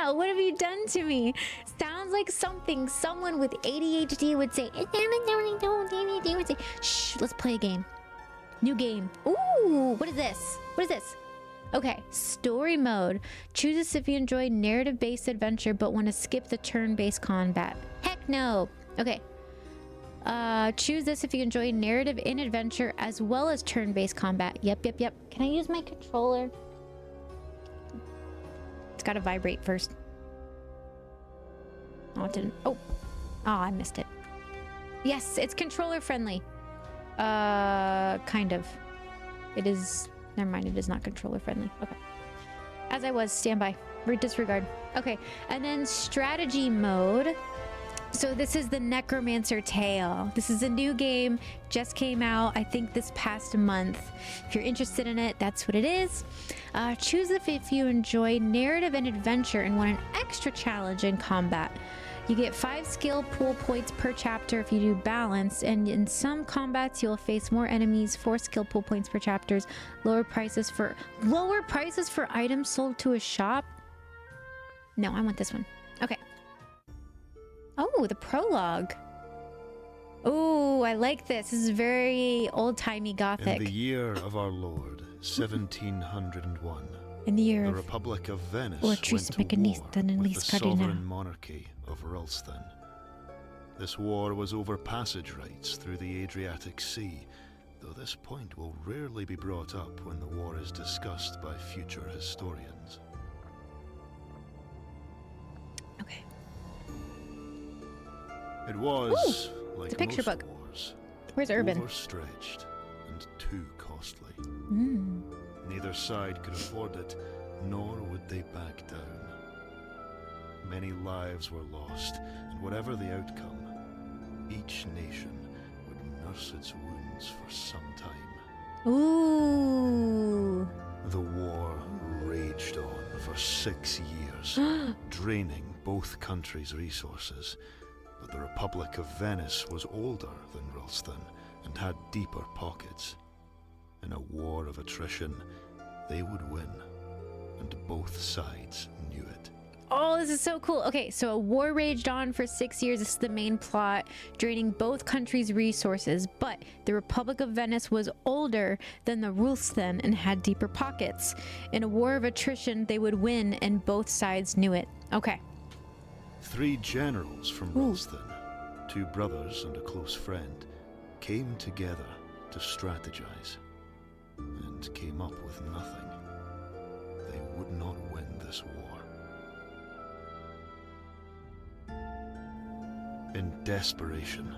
What have you done to me? Sounds like something someone with ADHD would say. Shh, let's play a game. New game. Ooh, what is this? What is this? Okay, story mode. Choose this if you enjoy narrative-based adventure but want to skip the turn-based combat. Heck no. Okay. Choose this if you enjoy narrative in adventure as well as turn-based combat. Yep. Can I use my controller? It's gotta vibrate first. Oh, it didn't. Oh, I missed it. Yes, it's controller friendly. Kind of. It is. Never mind, it is not controller friendly. Okay. As I was, standby. Disregard. Okay, and then strategy mode. So this is the Necromancer Tale. This is a new game, just came out, I think this past month. If you're interested in it, that's what it is. Choose if you enjoy narrative and adventure and want an extra challenge in combat. You get 5 skill pool points per chapter if you do balance, and in some combats you'll face more enemies, 4 skill pool points per chapters, lower prices for items sold to a shop. No, I want this one. Okay. Oh, the prologue. Oh, I like this. This is very old-timey gothic. In the year of our Lord, 1701. In the year the of Republic of Venice or went to war with the sovereign monarchy of Rulston. This war was over passage rights through the Adriatic Sea, though this point will rarely be brought up when the war is discussed by future historians. Okay. It was, like it's a picture most book. wars, Where's Urban? overstretched and too costly. Neither side could afford it, nor would they back down. Many lives were lost, and whatever the outcome, each nation would nurse its wounds for some time. Ooh. The war raged on for 6 years, draining both countries' resources. But the Republic of Venice was older than Rulston and had deeper pockets. In a war of attrition, they would win, and both sides knew it. Oh, this is so cool. Okay, so a war raged on for 6 years. This is the main plot, draining both countries' resources. But the Republic of Venice was older than the Rulston and had deeper pockets. In a war of attrition, they would win, and both sides knew it. Okay. 3 generals from Rulston, 2 brothers and a close friend, came together to strategize, and came up with nothing. They would not win this war. In desperation,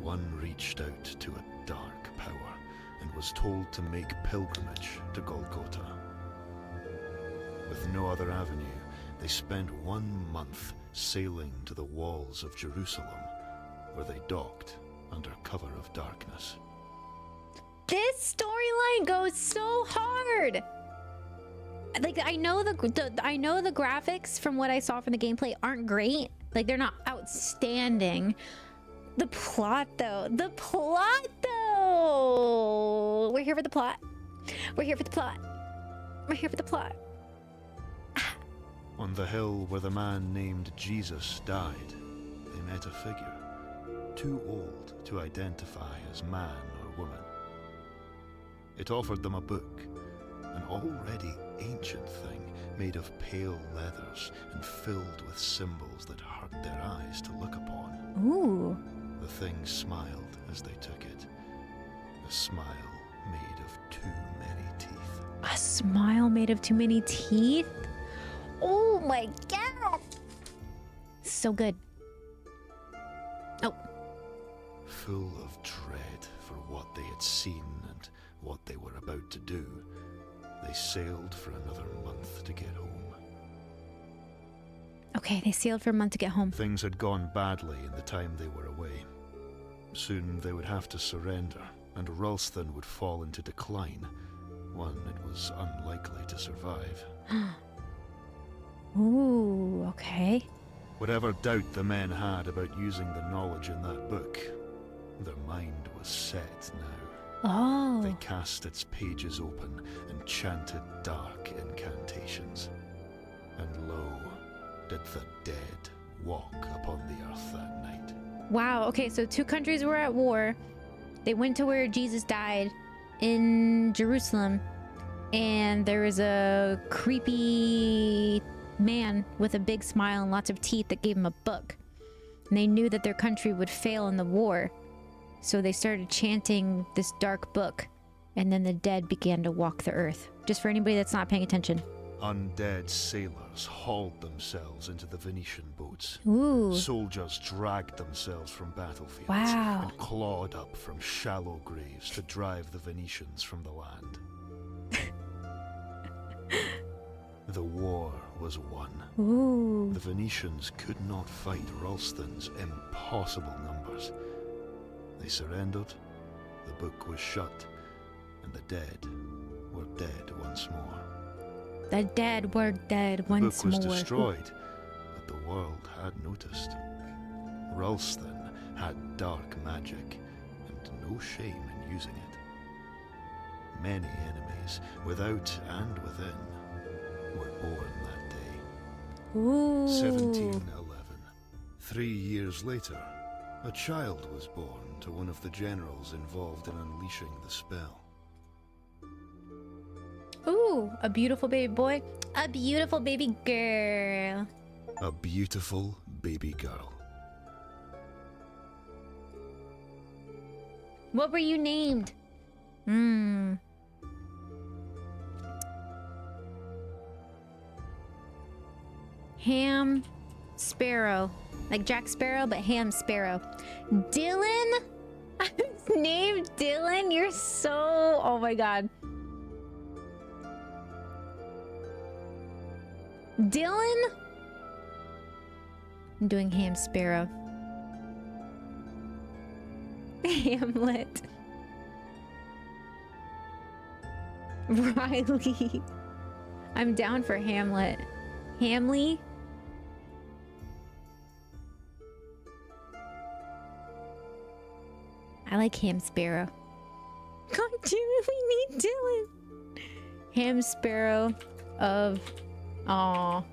one reached out to a dark power and was told to make pilgrimage to Golgotha. With no other avenue, they spent 1 month sailing to the walls of Jerusalem, where they docked under cover of darkness. This storyline goes so hard. Like, I know the graphics from what I saw from the gameplay aren't great. Like, they're not outstanding. The plot though. We're here for the plot. We're here for the plot. We're here for the plot. On the hill where the man named Jesus died, they met a figure, too old to identify as man or woman. It offered them a book, an already ancient thing made of pale leathers and filled with symbols that hurt their eyes to look upon. Ooh. The thing smiled as they took it, a smile made of too many teeth. A smile made of too many teeth? Oh my god! So good. Oh. Full of dread for what they had seen and what they were about to do, they sailed for another month to get home. Okay, they sailed for a month to get home. Things had gone badly in the time they were away. Soon they would have to surrender, and Rulston would fall into decline, one it was unlikely to survive. Ooh, okay. Whatever doubt the men had about using the knowledge in that book, their mind was set now. Oh. They cast its pages open and chanted dark incantations. And lo, did the dead walk upon the earth that night. Wow. Okay, so two countries were at war. They went to where Jesus died in Jerusalem, and there was a creepy man with a big smile and lots of teeth that gave him a book. And they knew that their country would fail in the war, so they started chanting this dark book, and then the dead began to walk the earth. Just for anybody that's not paying attention. Undead sailors hauled themselves into the Venetian boats. Ooh. Soldiers dragged themselves from battlefields Wow. and clawed up from shallow graves to drive the Venetians from the land. The war was won. Ooh. The Venetians could not fight Ralston's impossible numbers. They surrendered, the book was shut, and the dead were dead once more. The dead were dead once more. The book was destroyed, but the world had noticed. Ralston had dark magic, and no shame in using it. Many enemies, without and within, were born that day. Ooh. 1711. 3 years later, a child was born to one of the generals involved in unleashing the spell. Ooh, a beautiful baby boy. A beautiful baby girl. A beautiful baby girl. What were you named? Ham Sparrow. Like Jack Sparrow, but Ham Sparrow. Dylan? I was named Dylan? You're so... Oh my god. Dylan? I'm doing Ham Sparrow. Hamlet. Riley. I'm down for Hamlet. Hamley? I like Ham Sparrow. God damn it, we need Dylan. Ham Sparrow of... Aw.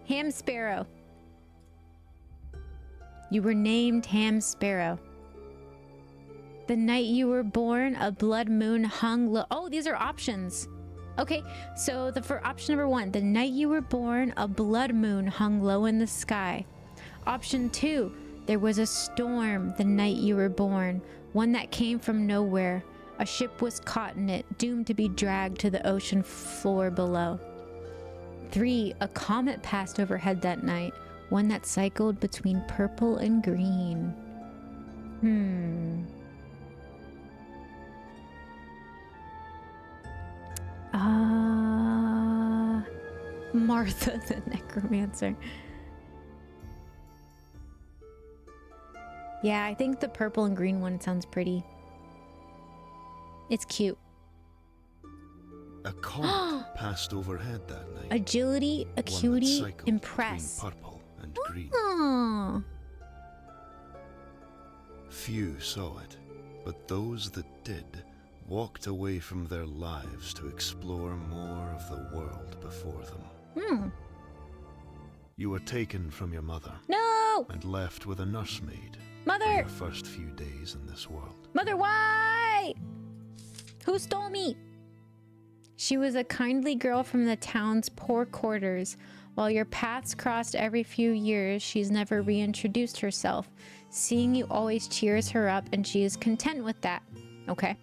Ham Sparrow. You were named Ham Sparrow. The night you were born, a blood moon hung low. Oh, these are options. Okay, so for option number 1, the night you were born, a blood moon hung low in the sky. Option 2, there was a storm the night you were born, one that came from nowhere. A ship was caught in it, doomed to be dragged to the ocean floor below. 3, a comet passed overhead that night, one that cycled between purple and green. Martha the Necromancer. Yeah, I think the purple and green one sounds pretty. It's cute. A comet passed overhead that night. Agility, one that acuity, cycled impress. between purple and green. Oh. Few saw it, but those that did walked away from their lives to explore more of the world before them. You were taken from your mother. No! And left with a nursemaid. Mother! For your first few days in this world. Mother, why? Who stole me? She was a kindly girl from the town's poor quarters. While your paths crossed every few years, she's never reintroduced herself. Seeing you always cheers her up, and she is content with that. Okay.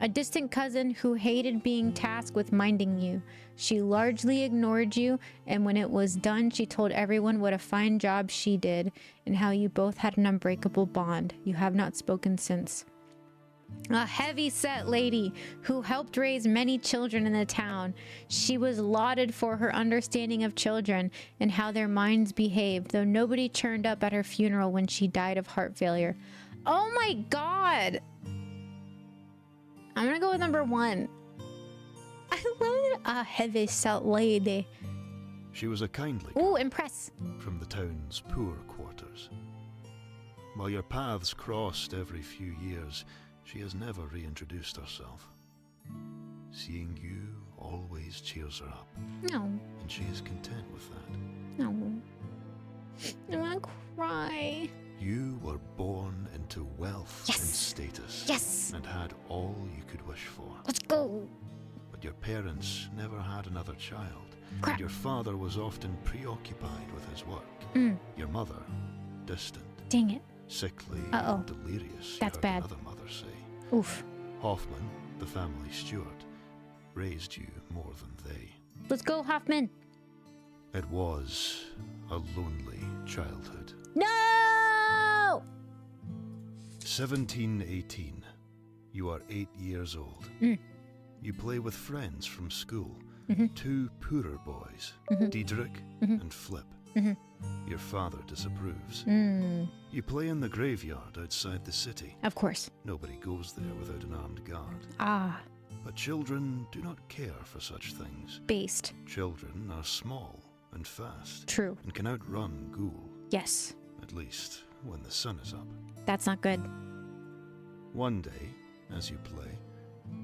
A distant cousin who hated being tasked with minding you. She largely ignored you, and when it was done, she told everyone what a fine job she did, and how you both had an unbreakable bond. You have not spoken since. A heavy-set lady who helped raise many children in the town. She was lauded for her understanding of children and how their minds behaved, though nobody turned up at her funeral when she died of heart failure. Oh my god! I'm gonna go with number 1. I love a heavy-set lady. She was a kindly Ooh, impress. from the town's poor quarters. While your paths crossed every few years, she has never reintroduced herself. Seeing you always cheers her up, No, and she is content with that. no. parents never had another child, Crap. and your father was often preoccupied with his work. Your mother, distant, Dang it. sickly, Uh-oh. and delirious, That's you heard bad. another mother say. Oof. Hoffman, the family steward, raised you more than they. Let's go, Hoffman. It was a lonely childhood. No! 1718. You are 8 years old. You play with friends from school. Two poorer boys, Diedrich and Flip. Your father disapproves. You play in the graveyard outside the city. Of course. Nobody goes there without an armed guard. Ah, But children do not care for such things. based. Children are small and fast True. and can outrun Ghoul, Yes. at least when the sun is up. That's not good. One day, as you play,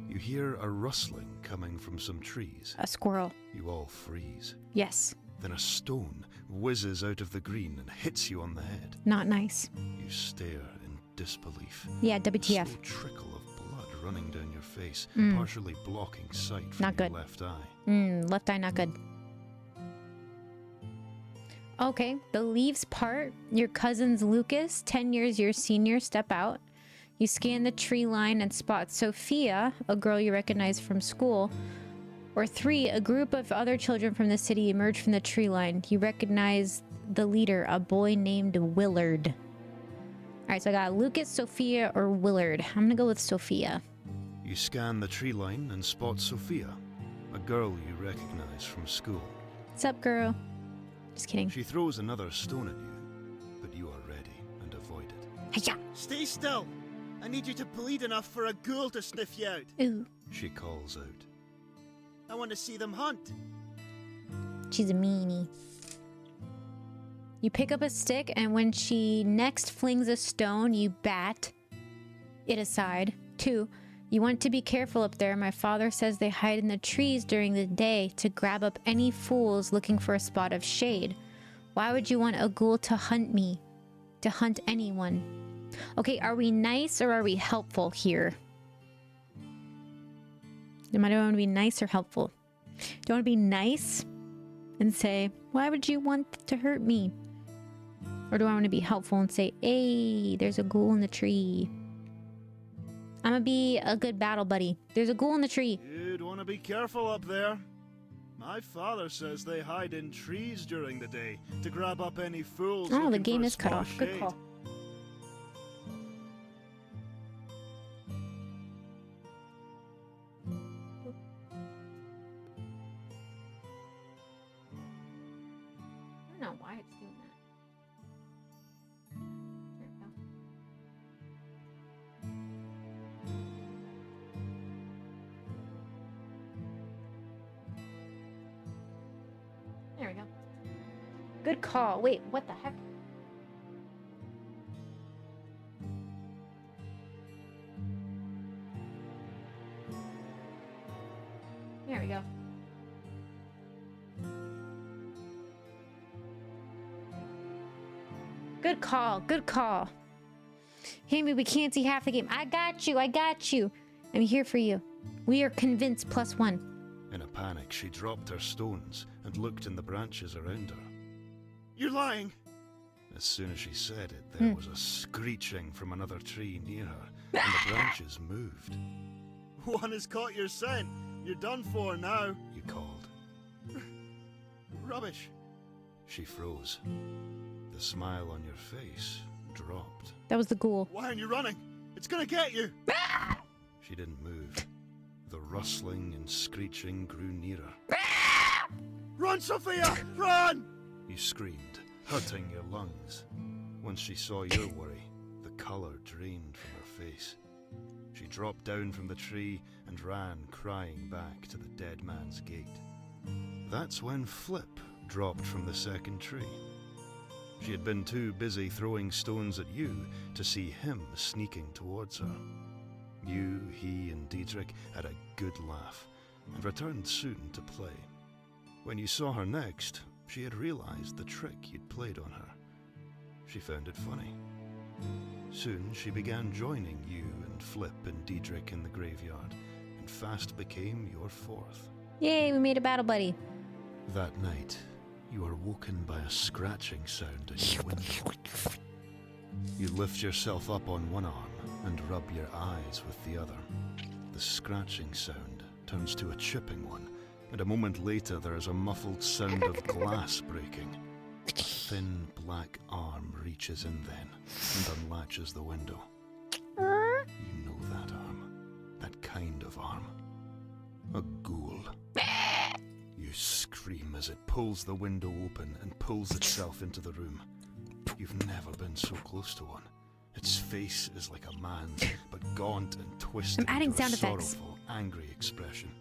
you hear a rustling coming from some trees. A squirrel. You all freeze. Yes. Then a stone whizzes out of the green and hits you on the head. Not nice. You stare in disbelief. Yeah, A WTF. slow trickle of blood running down your face, Mm. partially blocking sight from Not your good. left eye. Left eye not good. Okay, the leaves part. Your cousins Lucas, 10 years your senior, step out. You scan the tree line and spot Sophia, a girl you recognize from school. Or 3, a group of other children from the city emerge from the tree line. You recognize the leader, a boy named Willard. All right, so I got Lucas, Sophia, or Willard. I'm gonna go with Sophia. You scan the tree line and spot Sophia, a girl you recognize from school. What's up, girl? Just kidding. She throws another stone at you, but you are ready and avoid it. Hiya! Stay still. I need you to bleed enough for a ghoul to sniff you out. Ooh, She calls out. I want to see them hunt. she's a meanie. You pick up a stick, and when she next flings a stone, you bat it aside. 2, you want to be careful up there. My father says they hide in the trees during the day to grab up any fools looking for a spot of shade. Why would you want a ghoul to hunt me? To hunt anyone? Okay, are we nice or are we helpful here? Do I want to be nice or helpful? Do I want to be nice and say, why would you want to hurt me? Or do I want to be helpful and say, hey, there's a ghoul in the tree? I'm going to be a good battle buddy. There's a ghoul in the tree. You'd want to be careful up there. My father says they hide in trees during the day to grab up any fools. Oh, the looking game for a is cut spot off. of Good shade. call. I don't know why it's doing that. There we go. There we go. Good call. Wait, what the heck? There we go. Good call. Good call. Hammy, we can't see half the game. I got you. I got you. I'm here for you. We are convinced +1. In a panic, she dropped her stones and looked in the branches around her. You're lying. As soon as she said it, there was a screeching from another tree near her, and the branches moved. One has caught your scent. You're done for now. You called. Rubbish. She froze. The smile on your face dropped. That was the ghoul. Why aren't you running? It's gonna get you. She didn't move. The rustling and screeching grew nearer. Run, Sophia! Run! You screamed, hurting your lungs. Once she saw your worry, the colour drained from her face. She dropped down from the tree and ran crying back to the dead man's gate. That's when Flip dropped from the second tree. She had been too busy throwing stones at you to see him sneaking towards her. You, he, and Diedrich had a good laugh and returned soon to play. When you saw her next, she had realized the trick you'd played on her. She found it funny. Soon she began joining you and Flip and Diedrich in the graveyard, and fast became your fourth. Yay, we made a battle buddy. That night, you are woken by a scratching sound in your window. You lift yourself up on one arm and rub your eyes with the other. The scratching sound turns to a chipping one, and a moment later there is a muffled sound of glass breaking. A thin black arm reaches in then and unlatches the window. You know that arm. That kind of arm. A ghoul. You scream as it pulls the window open and pulls itself into the room. You've never been so close to one. Its face is like a man's, but gaunt and twisted I'm adding into a sound effects. sorrowful, angry expression.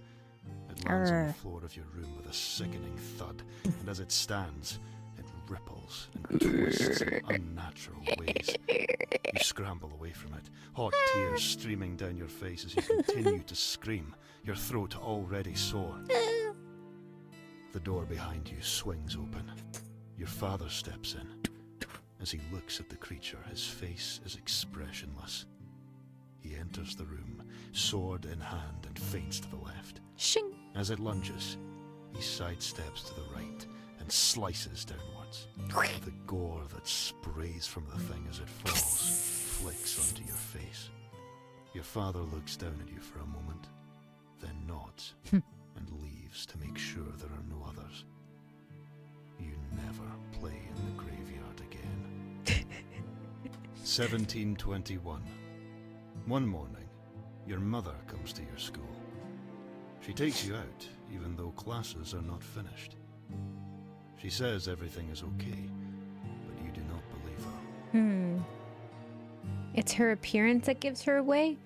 It lands on the floor of your room with a sickening thud, and as it stands, it ripples and twists in unnatural ways. You scramble away from it, hot tears streaming down your face as you continue to scream, your throat already sore. The door behind you swings open. Your father steps in. As he looks at the creature, his face is expressionless. He enters the room, sword in hand, and feints to the left. Shing. As it lunges, he sidesteps to the right and slices downwards. The gore that sprays from the thing as it falls flicks onto your face. Your father looks down at you for a moment, then nods and leaves to make sure there are no others. You never play in the graveyard again. 1721. One morning, your mother comes to your school. She takes you out, even though classes are not finished. She says everything is okay, but you do not believe her. It's her appearance that gives her away?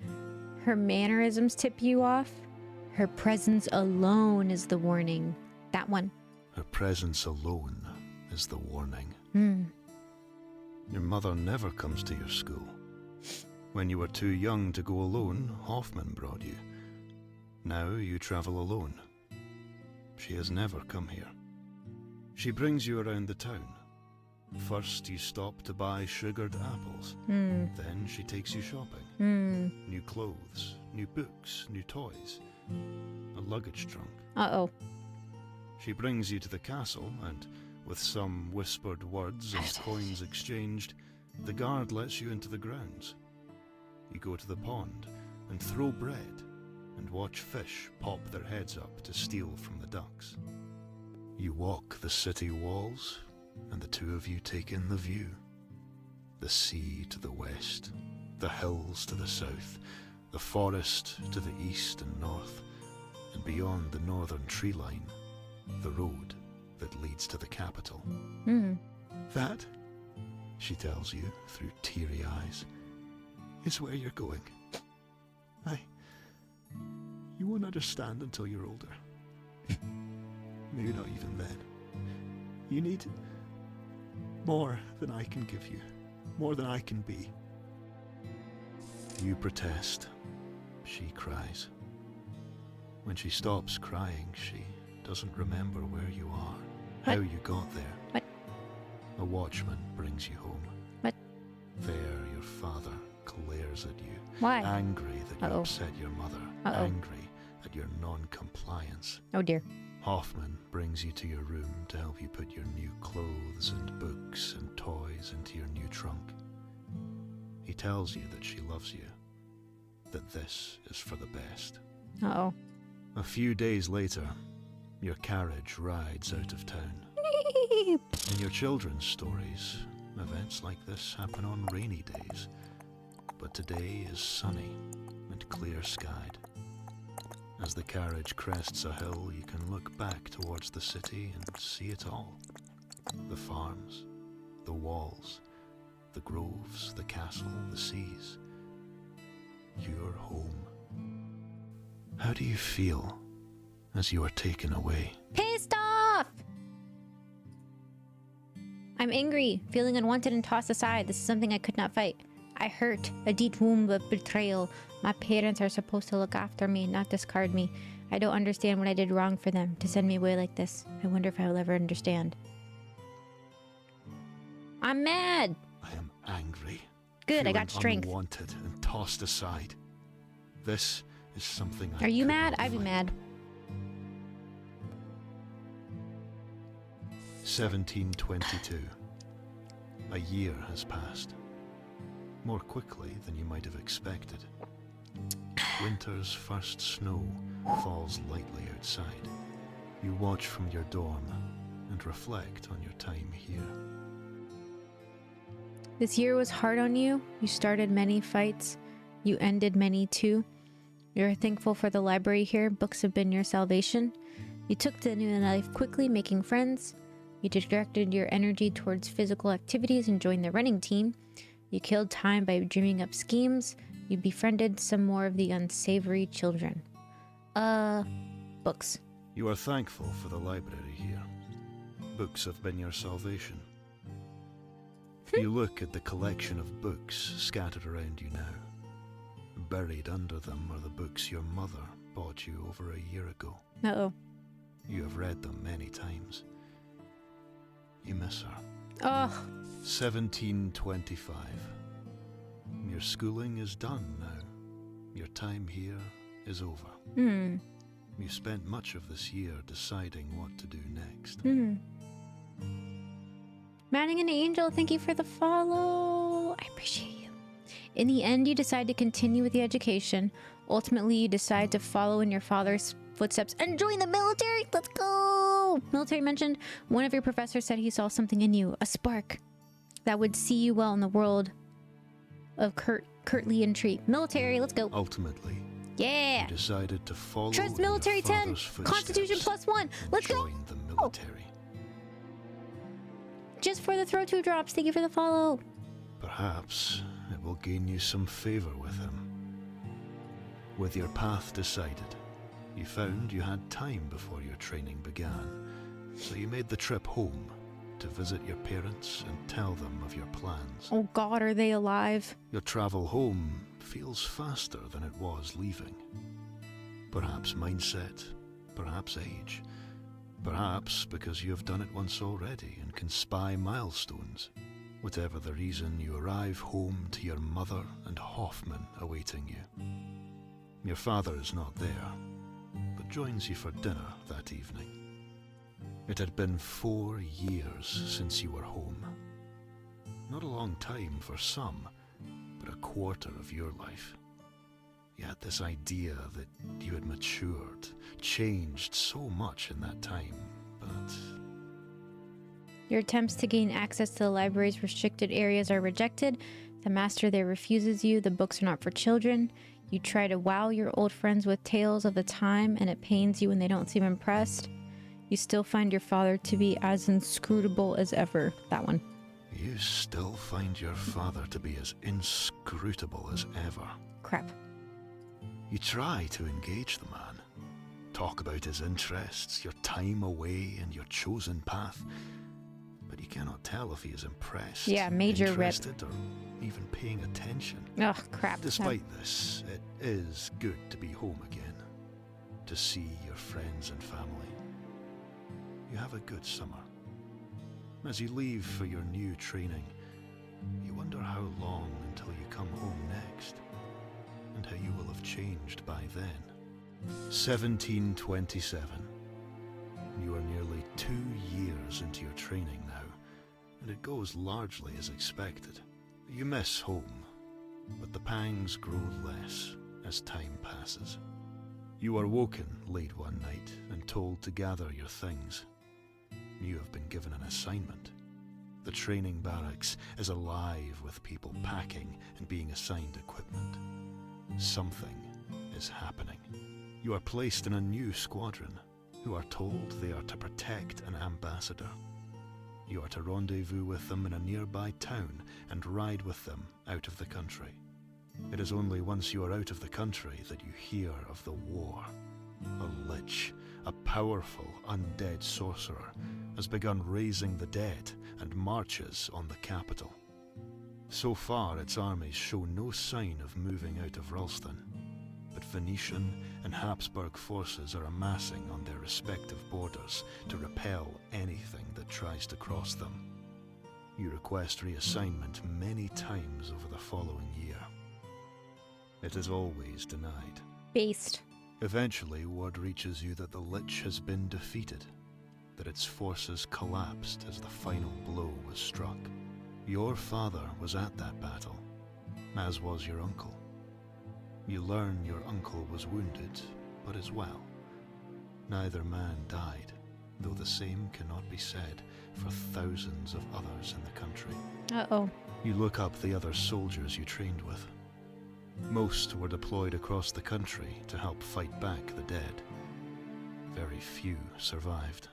Her mannerisms tip you off? Her presence alone is the warning. That one. Her presence alone is the warning. Your mother never comes to your school. When you were too young to go alone, Hoffman brought you. Now you travel alone. She has never come here. She brings you around the town. First you stop to buy sugared apples. Then she takes you shopping. New clothes, new books, new toys. A luggage trunk. Uh-oh. She brings you to the castle, and with some whispered words and coins exchanged, the guard lets you into the grounds. You go to the pond and throw bread and watch fish pop their heads up to steal from the ducks. You walk the city walls, and the two of you take in the view. The sea to the west, the hills to the south, the forest to the east and north, and beyond the northern tree line, the road that leads to the capital. That, she tells you through teary eyes, is where you're going. You won't understand until you're older. Maybe not even then. You need more than I can give you, more than I can be. You protest. She cries. When she stops crying, she doesn't remember where you are, how you got there. What? A watchman brings you home. What? There your father glares at you. Why? Angry that you upset your mother. Angry at your non-compliance. Oh dear. Hoffman brings you to your room to help you put your new clothes and books and toys into your new trunk. He tells you that she loves you, that this is for the best. Uh-oh. A few days later, your carriage rides out of town. In your children's stories, events like this happen on rainy days, but today is sunny and clear-skied. As the carriage crests a hill, you can look back towards the city and see it all. The farms, the walls, the groves, the castle, the seas. You're home. How do you feel as you are taken away? Pissed off! I'm angry, feeling unwanted and tossed aside. This is something I could not fight. I hurt, a deep wound of betrayal. My parents are supposed to look after me, not discard me. I don't understand what I did wrong for them to send me away like this. I wonder if I will ever understand. I'm mad! I am angry. Good, I got feeling strength. Unwanted and tossed aside. This is something I Are you could mad? not I'd be fight. mad. 1722. A year has passed. More quickly than you might have expected. Winter's first snow falls lightly outside. You watch from your dorm and reflect on your time here. This year was hard on you. You started many fights. You ended many too. You're thankful for the library here. Books have been your salvation. You took to new life quickly, making friends. You directed your energy towards physical activities and joined the running team. You killed time by dreaming up schemes. You befriended some more of the unsavory children. Books. You are thankful for the library here. Books have been your salvation. You look at the collection of books scattered around you now. Buried under them are the books your mother bought you over a year ago. Uh-oh. You have read them many times. You miss her. Oh, 1725. Your schooling is done now. Your time here is over. You spent much of this year deciding what to do next. Manning and Angel, thank you for the follow. I appreciate you. In the end, you decide to continue with the education. Ultimately, you decide to follow in your father's footsteps and join the military. Let's go! Military mentioned. One of your professors said he saw something in you, a spark that would see you well in the world of courtly intrigue. Military, let's go. Ultimately, Yeah. you decided to follow Trust in your military 10. father's footsteps Constitution +1. Let's and go. join the military. Just for the throw 2 drops. Thank you for the follow. Perhaps it will gain you some favor with him. With your path decided, you found you had time before your training began, so you made the trip home to visit your parents and tell them of your plans. Oh God, are they alive? Your travel home feels faster than it was leaving. Perhaps mindset, perhaps age, perhaps because you have done it once already and can spy milestones. Whatever the reason, you arrive home to your mother and Hoffman awaiting you. Your father is not there, but joins you for dinner that evening. It had been 4 years since you were home. Not a long time for some, but a quarter of your life. You had this idea that you had matured, changed so much in that time, but Your attempts to gain access to the library's restricted areas are rejected. The master there refuses you. The books are not for children. You try to wow your old friends with tales of the time, and it pains you when they don't seem impressed. You still find your father to be as inscrutable as ever. That one. you still find your father to be as inscrutable as ever. Crap. You try to engage the man, talk about his interests, your time away, and your chosen path, but you cannot tell if he is impressed, Yeah, major rip. interested, or even paying attention. Ugh, crap. Despite this, it is good to be home again, to see your friends and family. You have a good summer. As you leave for your new training, you wonder how long until you come home next, and how you will have changed by then. 1727. You are nearly 2 years into your training now, and it goes largely as expected. You miss home, but the pangs grow less as time passes. You are woken late one night and told to gather your things. You have been given an assignment. The training barracks is alive with people packing and being assigned equipment. Something is happening. You are placed in a new squadron, who are told they are to protect an ambassador. You are to rendezvous with them in a nearby town and ride with them out of the country. It is only once you are out of the country that you hear of the war. A lich, a powerful undead sorcerer, has begun raising the dead and marches on the capital. So far, its armies show no sign of moving out of Ralston, but Venetian and Habsburg forces are amassing on their respective borders to repel anything that tries to cross them. You request reassignment many times over the following year. It is always denied. Based. Eventually, word reaches you that the Lich has been defeated, that its forces collapsed as the final blow was struck. Your father was at that battle, as was your uncle. You learn your uncle was wounded, but is well. Neither man died, though the same cannot be said for thousands of others in the country. Uh-oh. You look up the other soldiers you trained with. Most were deployed across the country to help fight back the dead. Very few survived.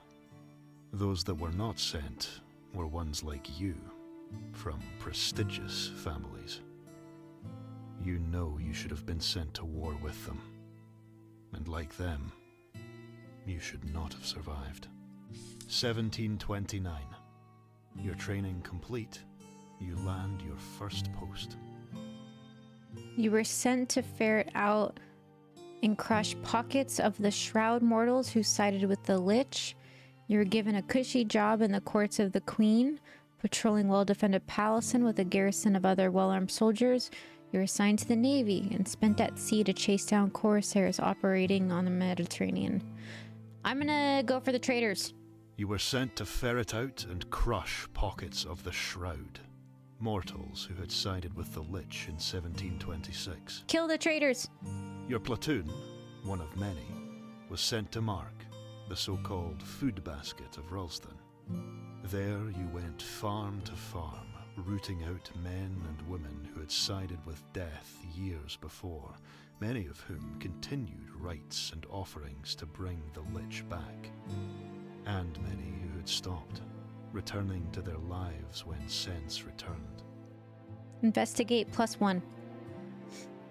Those that were not sent were ones like you, from prestigious families. You know you should have been sent to war with them. And like them, you should not have survived. 1729. Your training complete, you land your first post. You were sent to ferret out and crush pockets of the shroud mortals who sided with the Lich. You were given a cushy job in the courts of the Queen, patrolling well-defended Palestine with a garrison of other well-armed soldiers. You were assigned to the Navy and spent at sea to chase down corsairs operating on the Mediterranean. I'm gonna go for the traitors. You were sent to ferret out and crush pockets of the shroud. Mortals who had sided with the Lich in 1726. Kill the traitors. Your platoon, one of many, was sent to Mark, the so-called food basket of Ralston. There you went farm to farm, rooting out men and women who had sided with death years before, many of whom continued rites and offerings to bring the Lich back, and many who had stopped, returning to their lives when sense returned. Investigate +1.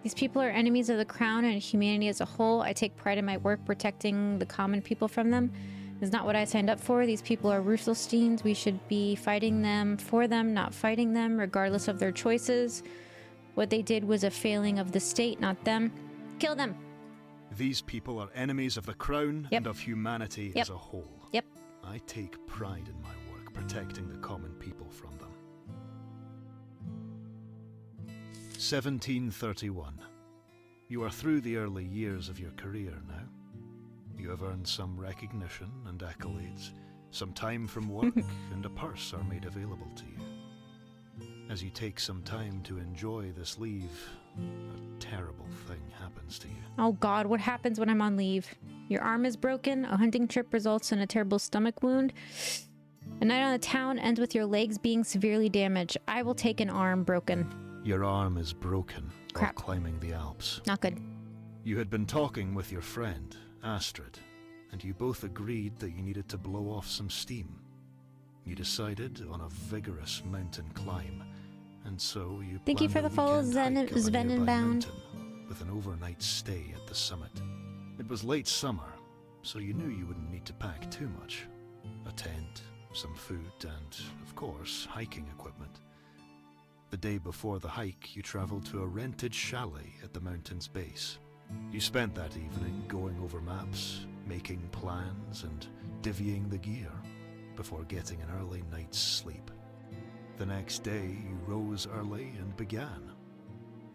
These people are enemies of the crown and humanity as a whole. I take pride in my work protecting the common people from them. It's not what I signed up for. These people are Ruthlesteins. We should be fighting them for them, not fighting them, regardless of their choices. What they did was a failing of the state, not them. Kill them. These people are enemies of the crown and of humanity as a whole. Yep. I take pride in my work protecting the common people from them. 1731. You are through the early years of your career now. You have earned some recognition and accolades, some time from work, and a purse are made available to you. As you take some time to enjoy this leave, a terrible thing happens to you. Oh God, what happens when I'm on leave? Your arm is broken, a hunting trip results in a terrible stomach wound. A night on the town ends with your legs being severely damaged. I will take an arm broken. Your arm is broken while Crap. climbing the Alps. Not good. You had been talking with your friend, Astrid, and you both agreed that you needed to blow off some steam. You decided on a vigorous mountain climb, and so you Thank you planned for a the follow, weekend hike up a Sven nearby Bound. mountain with an overnight stay at the summit. It was late summer, so you knew you wouldn't need to pack too much. A tent, some food, and, of course, hiking equipment. The day before the hike, you traveled to a rented chalet at the mountain's base. You spent that evening going over maps, making plans, and divvying the gear, before getting an early night's sleep. The next day, you rose early and began.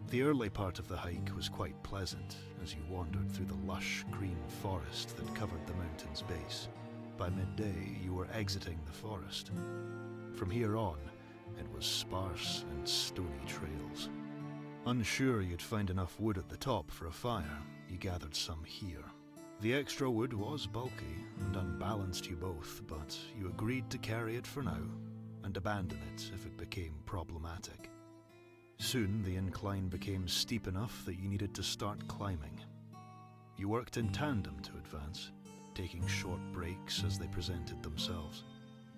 The early part of the hike was quite pleasant as you wandered through the lush green forest that covered the mountain's base. By midday, you were exiting the forest. From here on, it was sparse and stony trails. Unsure you'd find enough wood at the top for a fire, you gathered some here. The extra wood was bulky and unbalanced you both, but you agreed to carry it for now and abandon it if it became problematic. Soon the incline became steep enough that you needed to start climbing. You worked in tandem to advance, taking short breaks as they presented themselves.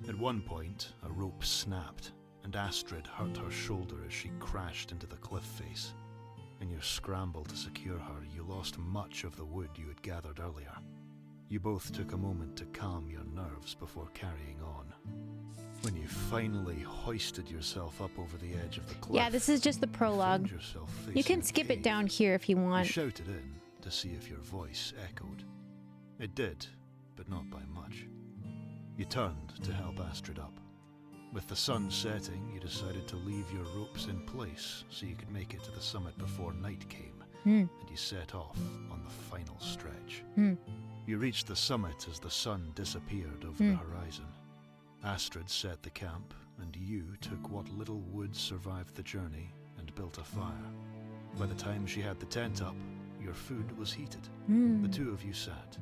At one point, a rope snapped, and Astrid hurt her shoulder as she crashed into the cliff face. In your scramble to secure her, you lost much of the wood you had gathered earlier. You both took a moment to calm your nerves before carrying on. When you finally hoisted yourself up over the edge of the cliff... Yeah, this is just the prologue. You can skip it down here if you You want. shouted in to see if your voice echoed. It did, but not by much. You turned to help Astrid up. With the sun setting, you decided to leave your ropes in place so you could make it to the summit before night came, Hmm. and you set off on the final stretch. Hmm. You reached the summit as the sun disappeared over the horizon. Astrid set the camp, and you took what little wood survived the journey and built a fire. By the time she had the tent up, your food was heated. The two of you sat,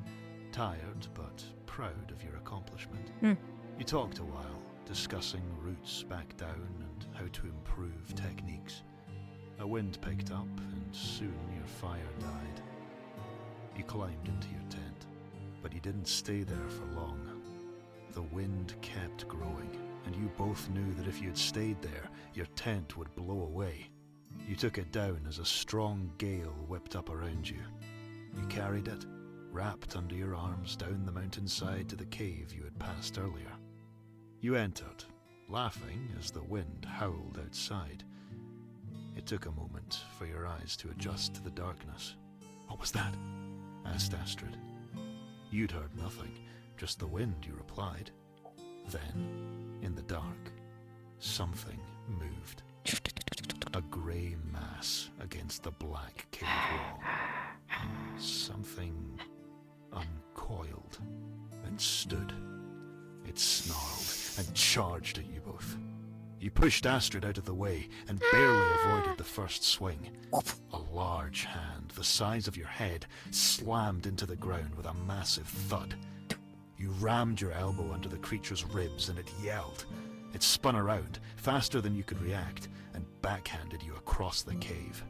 tired but proud of your accomplishment. You talked a while, discussing routes back down and how to improve techniques. A wind picked up, and soon your fire died. You climbed into your tent, but you didn't stay there for long. The wind kept growing, and you both knew that if you had stayed there, your tent would blow away. You took it down as a strong gale whipped up around you. You carried it, wrapped under your arms, down the mountainside to the cave you had passed earlier. You entered, laughing as the wind howled outside. It took a moment for your eyes to adjust to the darkness. "What was that?" asked Astrid. You'd heard nothing, just the wind, you replied. Then, in the dark, something moved. A grey mass against the black cave wall. Something uncoiled and stood. It snarled and charged at you both. You pushed Astrid out of the way and barely avoided the first swing. A large hand, the size of your head, slammed into the ground with a massive thud. You rammed your elbow under the creature's ribs and it yelled. It spun around, faster than you could react, and backhanded you across the cave.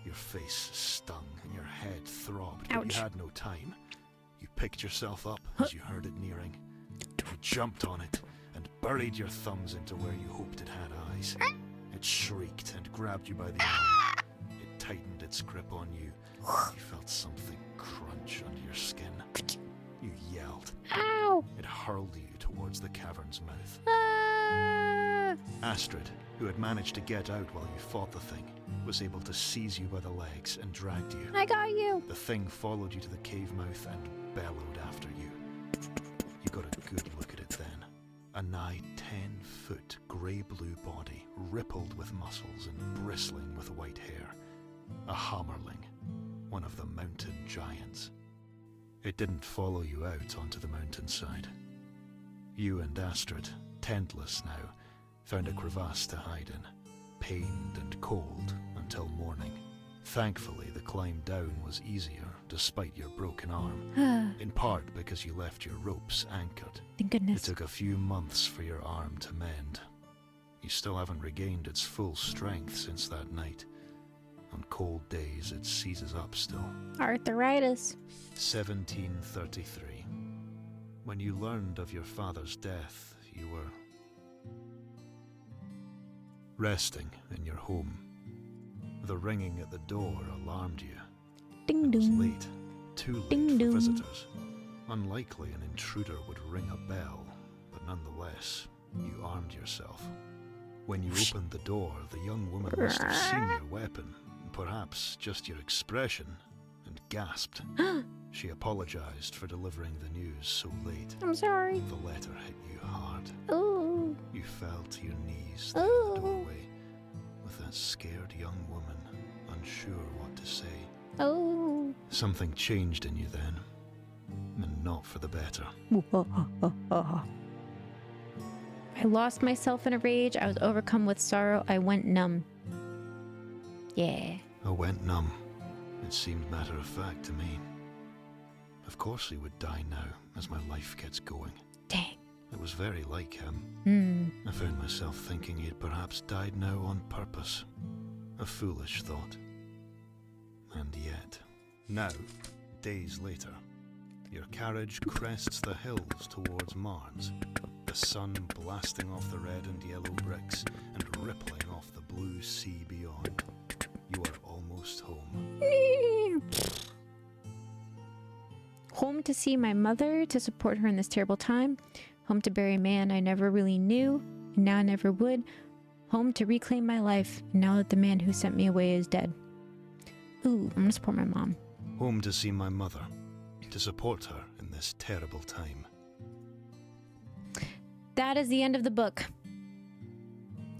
Your face stung and your head throbbed, but Ouch. you had no time. You picked yourself up as you heard it nearing. You jumped on it and buried your thumbs into where you hoped it had eyes. It shrieked and grabbed you by the arm. It tightened its grip on you. You felt something crunch under your skin. You yelled. Ow! It hurled you towards the cavern's mouth. Ah! Astrid, who had managed to get out while you fought the thing, was able to seize you by the legs and dragged you. I got you. The thing followed you to the cave mouth and bellowed after you. You got a good look at it then. A nigh 10-foot grey-blue body, rippled with muscles and bristling with white hair. A hammerling, one of the mountain giants. It didn't follow you out onto the mountainside. You and Astrid, tentless now, found a crevasse to hide in, pained and cold until morning. Thankfully, the climb down was easier despite your broken arm, in part because you left your ropes anchored. Thank It goodness. took a few months for your arm to mend. You still haven't regained its full strength since that night. On cold days, it seizes up still. Arthritis. 1733. When you learned of your father's death, you were resting in your home. The ringing at the door alarmed you. Ding It was dong. late, too late Ding for dong. visitors. Unlikely an intruder would ring a bell, but nonetheless, you armed yourself. When you opened the door, the young woman must have seen your weapon, perhaps just your expression, and gasped. She apologized for delivering the news so late. I'm sorry. The letter hit you hard. Oh. You fell to your knees there in Oh. the doorway, with that scared young woman, unsure what to say. Oh. Something changed in you then, and not for the better. I lost myself in a rage. I was overcome with sorrow. I went numb. Yeah. I went numb. It seemed matter of fact to me. Of course he would die now, as my life gets going. Dang. It was very like him. Hmm. I found myself thinking he had perhaps died now on purpose. A foolish thought. And yet, now, days later, your carriage crests the hills towards Marnes, the sun blasting off the red and yellow bricks and rippling off the blue sea beyond. You are almost home. Home to see my mother, to support her in this terrible time. Home to bury a man I never really knew, and now never would. Home to reclaim my life, now that the man who sent me away is dead. Ooh, I'm gonna support my mom. Home to see my mother, to support her in this terrible time. That is the end of the book.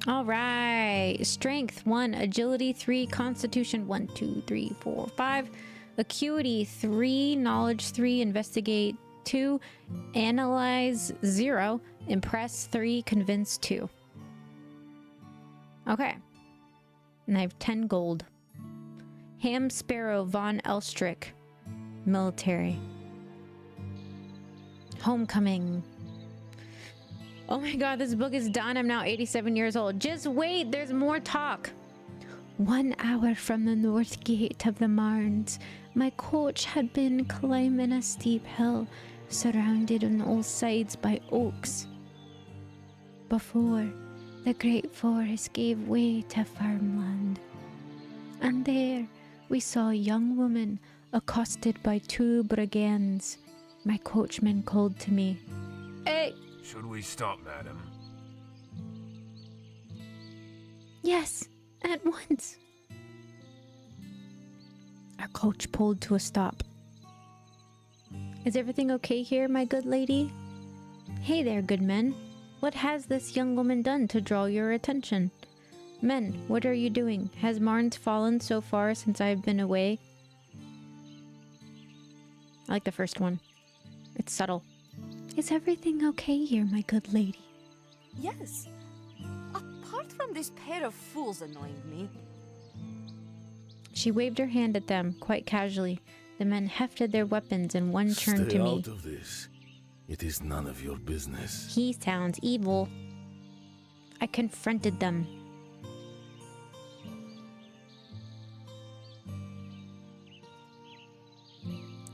All right. Strength 1, agility 3, constitution 1, 2, 3, 4, 5, acuity 3, knowledge 3, investigate 2, analyze 0, impress 3, convince 2. Okay. And I have 10 gold. Ham Sparrow von Elstrick, military. Homecoming. Oh my god, this book is done. I'm now 87 years old. Just wait, there's more talk. 1 hour from the north gate of the Marnes, my coach had been climbing a steep hill, surrounded on all sides by oaks. Before, the great forest gave way to farmland. And there, we saw a young woman accosted by 2 brigands. My coachman called to me. Hey! Should we stop, madam? Yes, at once. Our coach pulled to a stop. Is everything okay here, my good lady? Hey there, good men. What has this young woman done to draw your attention? Men, what are you doing? Has Marnes fallen so far since I've been away? I like the first one. It's subtle. Is everything okay here, my good lady? Yes. Apart from this pair of fools annoying me. She waved her hand at them, quite casually. The men hefted their weapons and one turned to me. Stay out of this. It is none of your business. He sounds evil. I confronted them.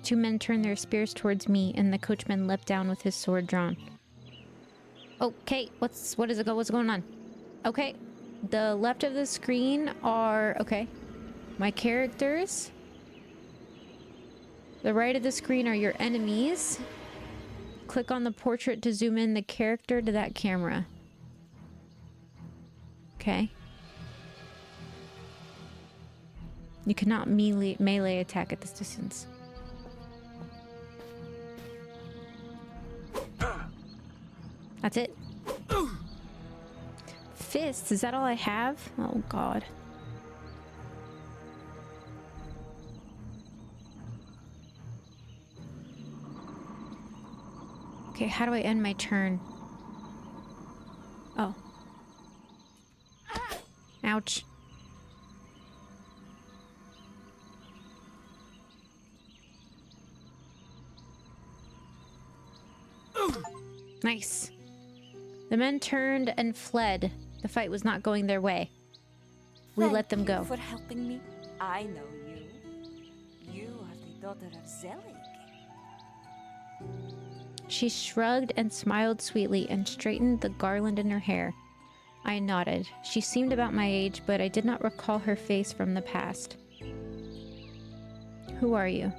Two men turned their spears towards me, and the coachman leapt down with his sword drawn. Okay, what's going on? Okay, the left of the screen are my characters. The right of the screen are your enemies. Click on the portrait to zoom in the character to that camera. Okay. You cannot melee attack at this distance. That's it. Fists, is that all I have? Oh god. Okay, how do I end my turn? Oh. Ouch. Nice. The men turned and fled. The fight was not going their way. We let them go. Thank you for helping me. I know you. You are the daughter of Zelig. She shrugged and smiled sweetly and straightened the garland in her hair. I nodded. She seemed about my age, but I did not recall her face from the past. Who are you?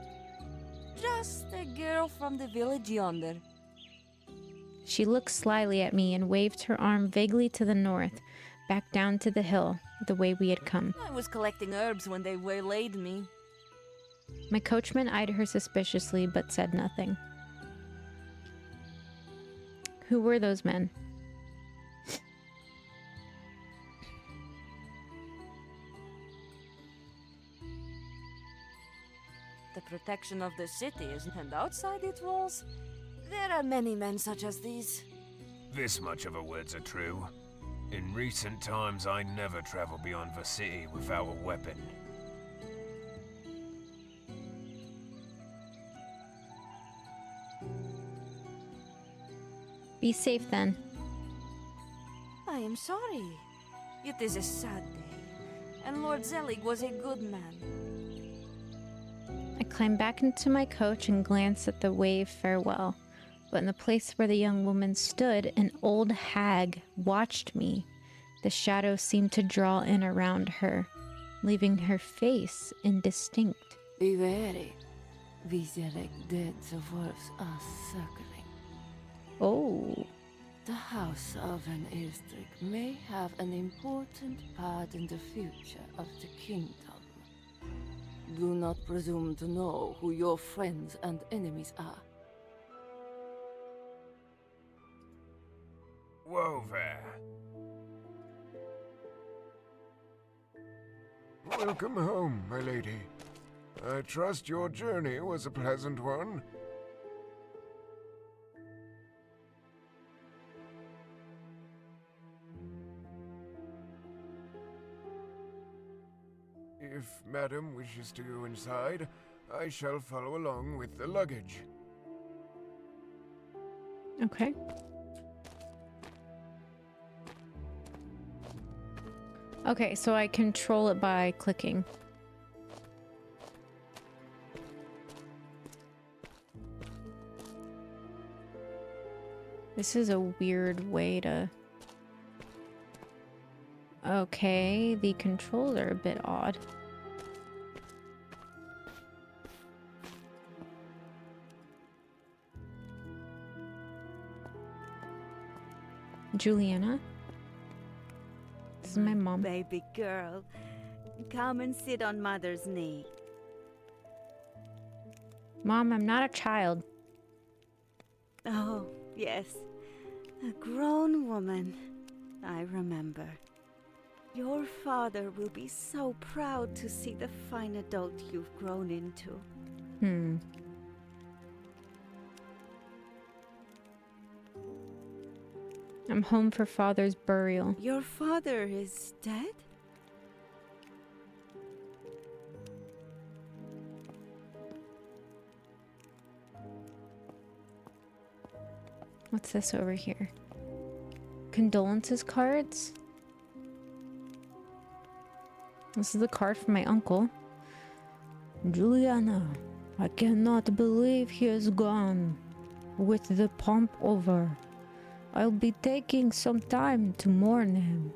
Just a girl from the village yonder. She looked slyly at me and waved her arm vaguely to the north, back down to the hill, the way we had come. I was collecting herbs when they waylaid me. My coachman eyed her suspiciously, but said nothing. Who were those men? The protection of the city is, and outside its walls, there are many men such as these. This much of a words are true. In recent times, I never travel beyond the city without a weapon. Be safe then. I am sorry. It is a sad day, and Lord Zelig was a good man. I climbed back into my coach and glanced at the wave farewell. But in the place where the young woman stood, an old hag watched me. The shadow seemed to draw in around her, leaving her face indistinct. Be wary. The Zelig dead the wolves are circling. Oh. The House of Van Elstrick may have an important part in the future of the kingdom. Do not presume to know who your friends and enemies are. Whoa there. Welcome home, my lady. I trust your journey was a pleasant one. If Madam wishes to go inside, I shall follow along with the luggage. Okay. Okay, so I control it by clicking. This is a weird way to... Okay, the controls are a bit odd. Juliana? This is my mom. Baby girl, come and sit on Mother's knee. Mom, I'm not a child. Oh, yes. A grown woman. I remember. Your father will be so proud to see the fine adult you've grown into. I'm home for Father's burial. Your father is dead? What's this over here? Condolences cards? This is the card from my uncle. Juliana, I cannot believe he is gone. With the pomp over, I'll be taking some time to mourn him.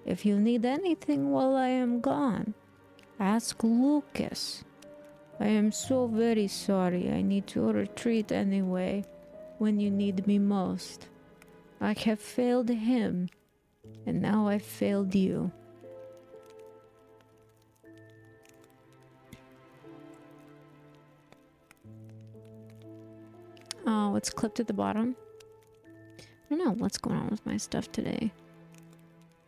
If you need anything while I am gone, ask Lucas. I am so very sorry. I need to retreat anyway when you need me most. I have failed him, and now I failed you. Oh, it's clipped at the bottom. I don't know what's going on with my stuff today.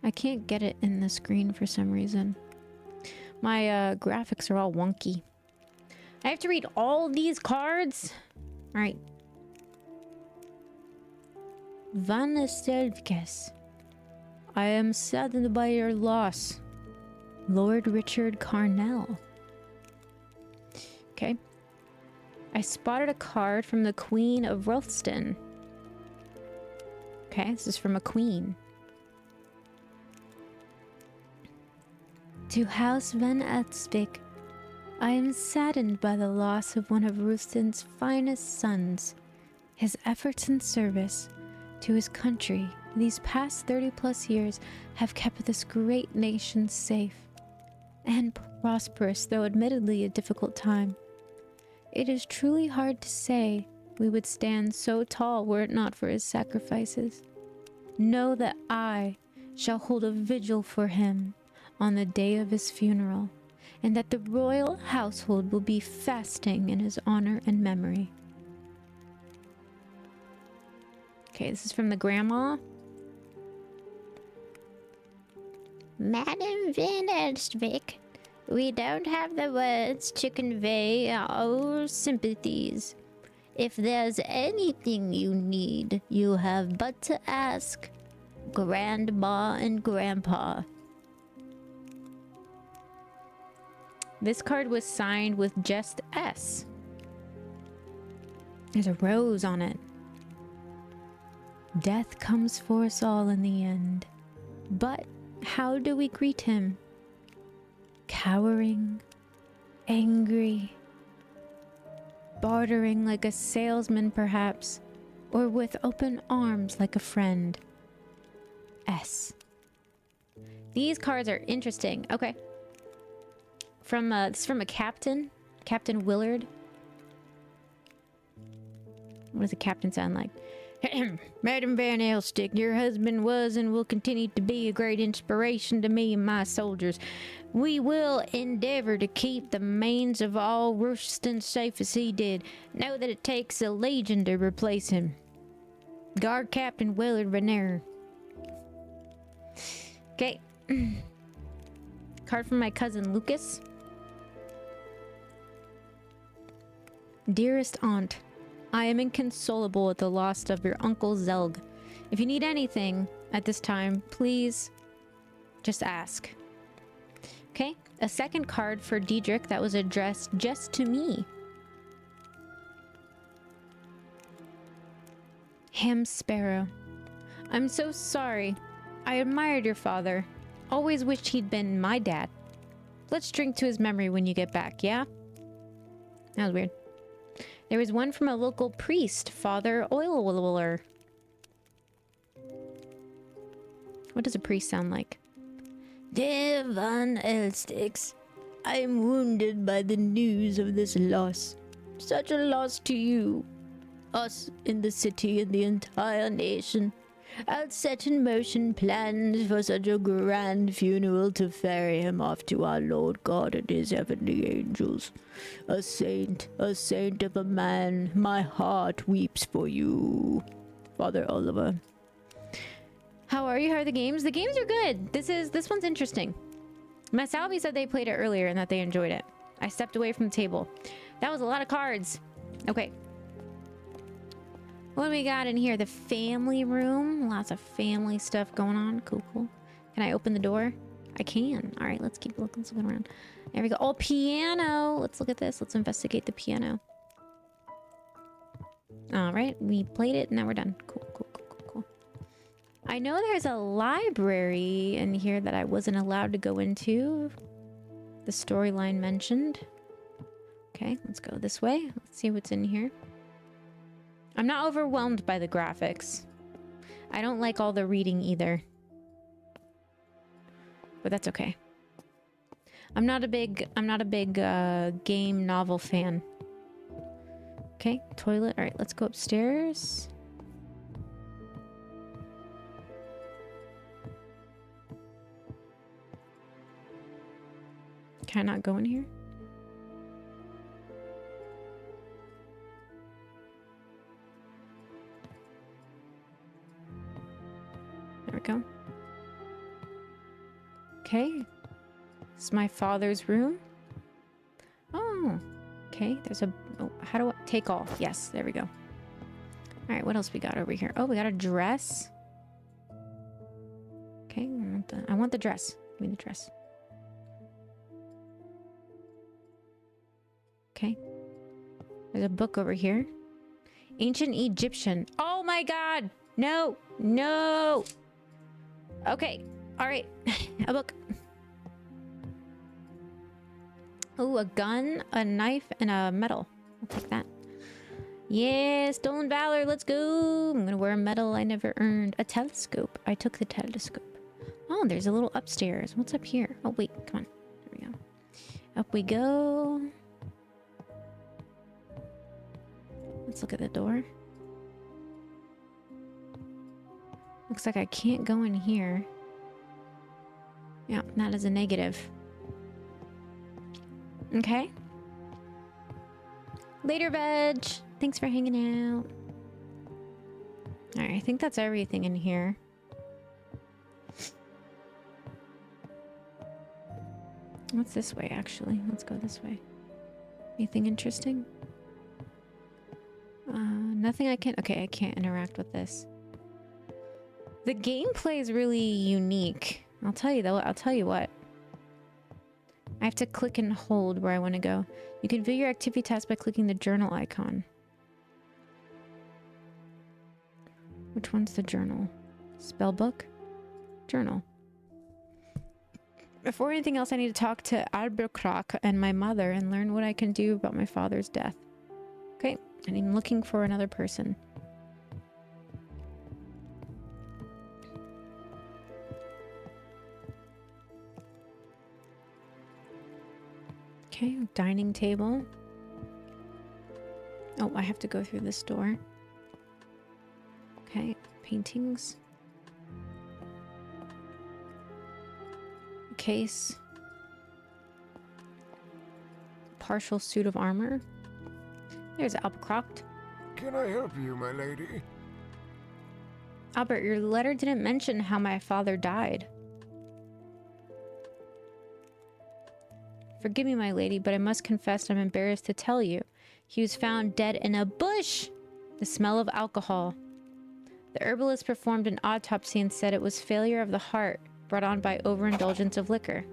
I can't get it in the screen for some reason. My graphics are all wonky. I have to read all these cards? Alright. Van Estelkes. I am saddened by your loss. Lord Richard Carnell. Okay. I spotted a card from the Queen of Rothston. Okay, this is from a queen. To House Van Estvik, I am saddened by the loss of one of Rothston's finest sons. His efforts in service to his country these past 30+ years have kept this great nation safe and prosperous, though admittedly a difficult time. It is truly hard to say we would stand so tall were it not for his sacrifices. Know that I shall hold a vigil for him on the day of his funeral, and that the royal household will be fasting in his honor and memory. Okay, this is from the grandma. Madam Van Estvik, we don't have the words to convey our sympathies. If there's anything you need, you have but to ask Grandma and Grandpa. This card was signed with just S. There's a rose on it. Death comes for us all in the end. But how do we greet him? Cowering, angry, bartering like a salesman perhaps, or with open arms like a friend. S. These cards are interesting. Okay. This is from a captain, Captain Willard. What does the captain sound like? Madam Van Elstik, your husband was and will continue to be a great inspiration to me and my soldiers. We will endeavor to keep the mains of all Ruston safe as he did. Know that it takes a legion to replace him. Guard Captain Willard Venner. Okay. Card from my cousin Lucas. Dearest aunt, I am inconsolable at the loss of your uncle Zelg. If you need anything at this time, please just ask. Okay, a second card for Diedrich that was addressed just to me. Ham Sparrow. I'm so sorry. I admired your father. Always wished he'd been my dad. Let's drink to his memory when you get back, yeah? That was weird. There was one from a local priest, Father Oilwiller. What does a priest sound like? Dear Van Elstix, I am wounded by the news of this loss. Such a loss to you, us in the city and the entire nation. I'll set in motion plans for such a grand funeral to ferry him off to our Lord God and his heavenly angels. A saint of a man, my heart weeps for you. Father Oliver. How are you? How are the games? The games are good. This one's interesting. Masalvi said they played it earlier and that they enjoyed it. I stepped away from the table. That was a lot of cards. Okay. What do we got in here? The family room. Lots of family stuff going on. Cool, cool. Can I open the door? I can. All right, let's keep looking around. There we go. Oh, piano. Let's look at this. Let's investigate the piano. All right, we played it. Now we're done. Cool, cool, cool, cool, cool. I know there's a library in here that I wasn't allowed to go into. The storyline mentioned. Okay, let's go this way. Let's see what's in here. I'm not overwhelmed by the graphics. I don't like all the reading either. But that's okay. I'm not a big game novel fan. Okay, toilet. All right, let's go upstairs. Can I not go in here? There we go. Okay. This is my father's room. Oh. Okay, there's a... Oh, how do I... Take all. Yes, there we go. Alright, what else we got over here? Oh, we got a dress. Okay, I want the dress. Give me the dress. Okay. There's a book over here. Ancient Egyptian. Oh my god! No! No! Okay. Alright. A book. Oh, a gun, a knife, and a medal. I'll take that. Yeah, stolen valor. Let's go. I'm gonna wear a medal I never earned. A telescope. I took the telescope. Oh, there's a little upstairs. What's up here? Oh, wait. Come on. There we go. Up we go. Let's look at the door. Looks like I can't go in here. Yeah, that is a negative. Okay. Later, veg. Thanks for hanging out. Alright, I think that's everything in here. What's this way, actually? Let's go this way. Anything interesting? Nothing I can... Okay, I can't interact with this. The gameplay is really unique. I'll tell you though. I'll tell you what. I have to click and hold where I want to go. You can view your activity task by clicking the journal icon. Which one's the journal? Spellbook? Journal. Before anything else, I need to talk to Albrecht and my mother and learn what I can do about my father's death. Okay, and I'm looking for another person. Okay, dining table. Oh, I have to go through this door. Okay, paintings. Case. Partial suit of armor. There's Albrecht. Can I help you, my lady? Albert, your letter didn't mention how my father died. Forgive me, my lady, but I must confess I'm embarrassed to tell you. He was found dead in a bush! The smell of alcohol. The herbalist performed an autopsy and said it was failure of the heart brought on by overindulgence of liquor.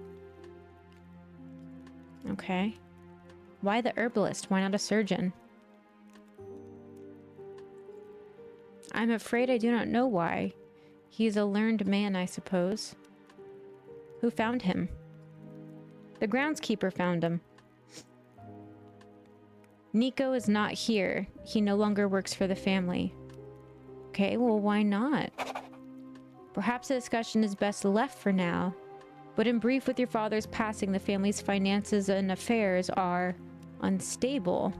Okay. Why the herbalist? Why not a surgeon? I'm afraid I do not know why. He is a learned man, I suppose. Who found him? The groundskeeper found him. Nico is not here. He no longer works for the family. Okay, well, why not? Perhaps the discussion is best left for now. But in brief, with your father's passing, the family's finances and affairs are unstable.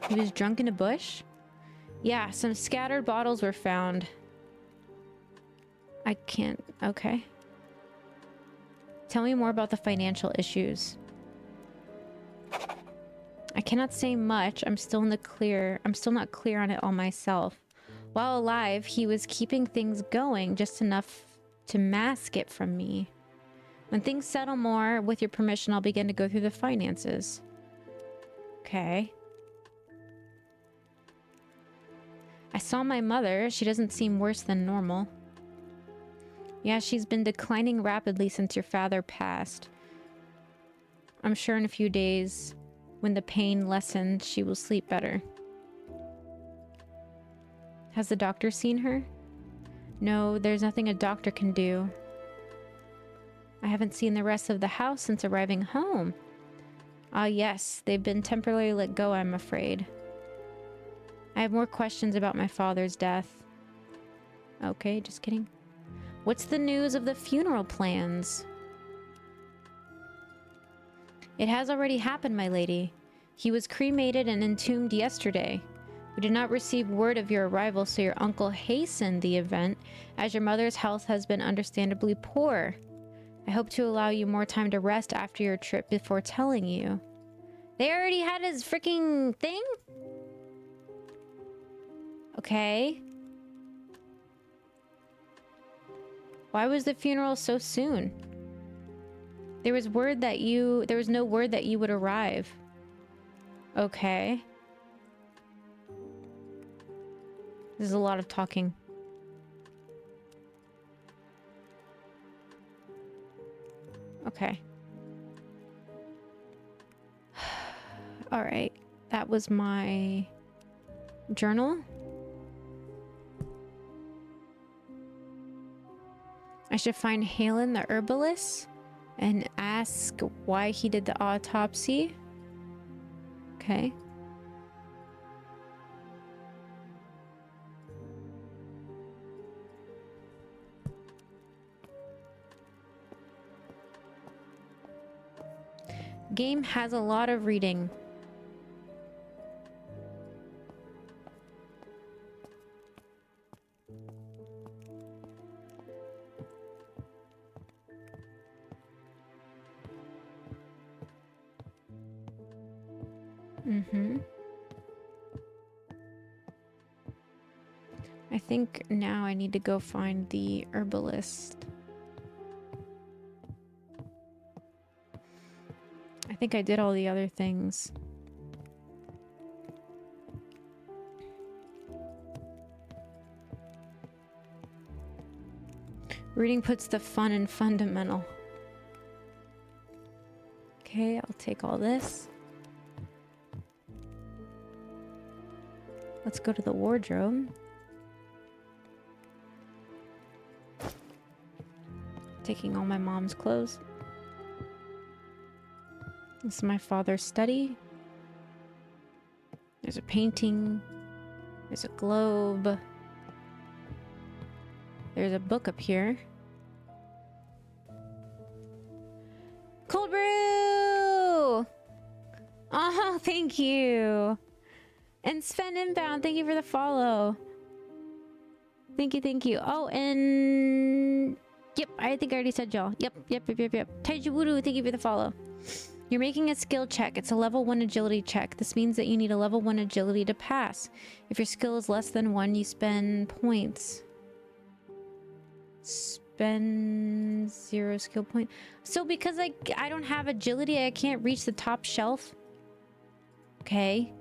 He was drunk in a bush? Yeah, some scattered bottles were found. I can't... Okay. Tell me more about the financial issues. I cannot say much. I'm still in the clear. I'm still not clear on it all myself. While alive, he was keeping things going just enough to mask it from me. When things settle more, with your permission, I'll begin to go through the finances. Okay. I saw my mother. She doesn't seem worse than normal. Yeah, she's been declining rapidly since your father passed. I'm sure in a few days, when the pain lessens, she will sleep better. Has the doctor seen her? No, there's nothing a doctor can do. I haven't seen the rest of the house since arriving home. Ah, yes, they've been temporarily let go, I'm afraid. I have more questions about my father's death. Okay, just kidding. What's the news of the funeral plans? It has already happened, my lady. He was cremated and entombed yesterday. We did not receive word of your arrival, so your uncle hastened the event, as your mother's health has been understandably poor. I hope to allow you more time to rest after your trip before telling you. They already had his freaking thing? Okay. Why was the funeral so soon? There was no word that you would arrive. Okay. This is a lot of talking. Okay. All right. That was my journal. I should find Halen the herbalist and ask why he did the autopsy. Okay. Game has a lot of reading. I think now I need to go find the herbalist. I think I did all the other things. Reading puts the fun in fundamental. Okay, I'll take all this. Let's go to the wardrobe. Taking all my mom's clothes. This is my father's study. There's a painting. There's a globe. There's a book up here. Cold brew! Oh, thank you. And Sven Inbound, thank you for the follow. Thank you, thank you. Oh, and... Yep, I think I already said y'all. Yep. Taiju Wuru, thank you for the follow. You're making a skill check. It's a level 1 agility check. This means that you need a level 1 agility to pass. If your skill is less than 1, you spend points. Spend and 0 skill point. So because I don't have agility, I can't reach the top shelf. Okay.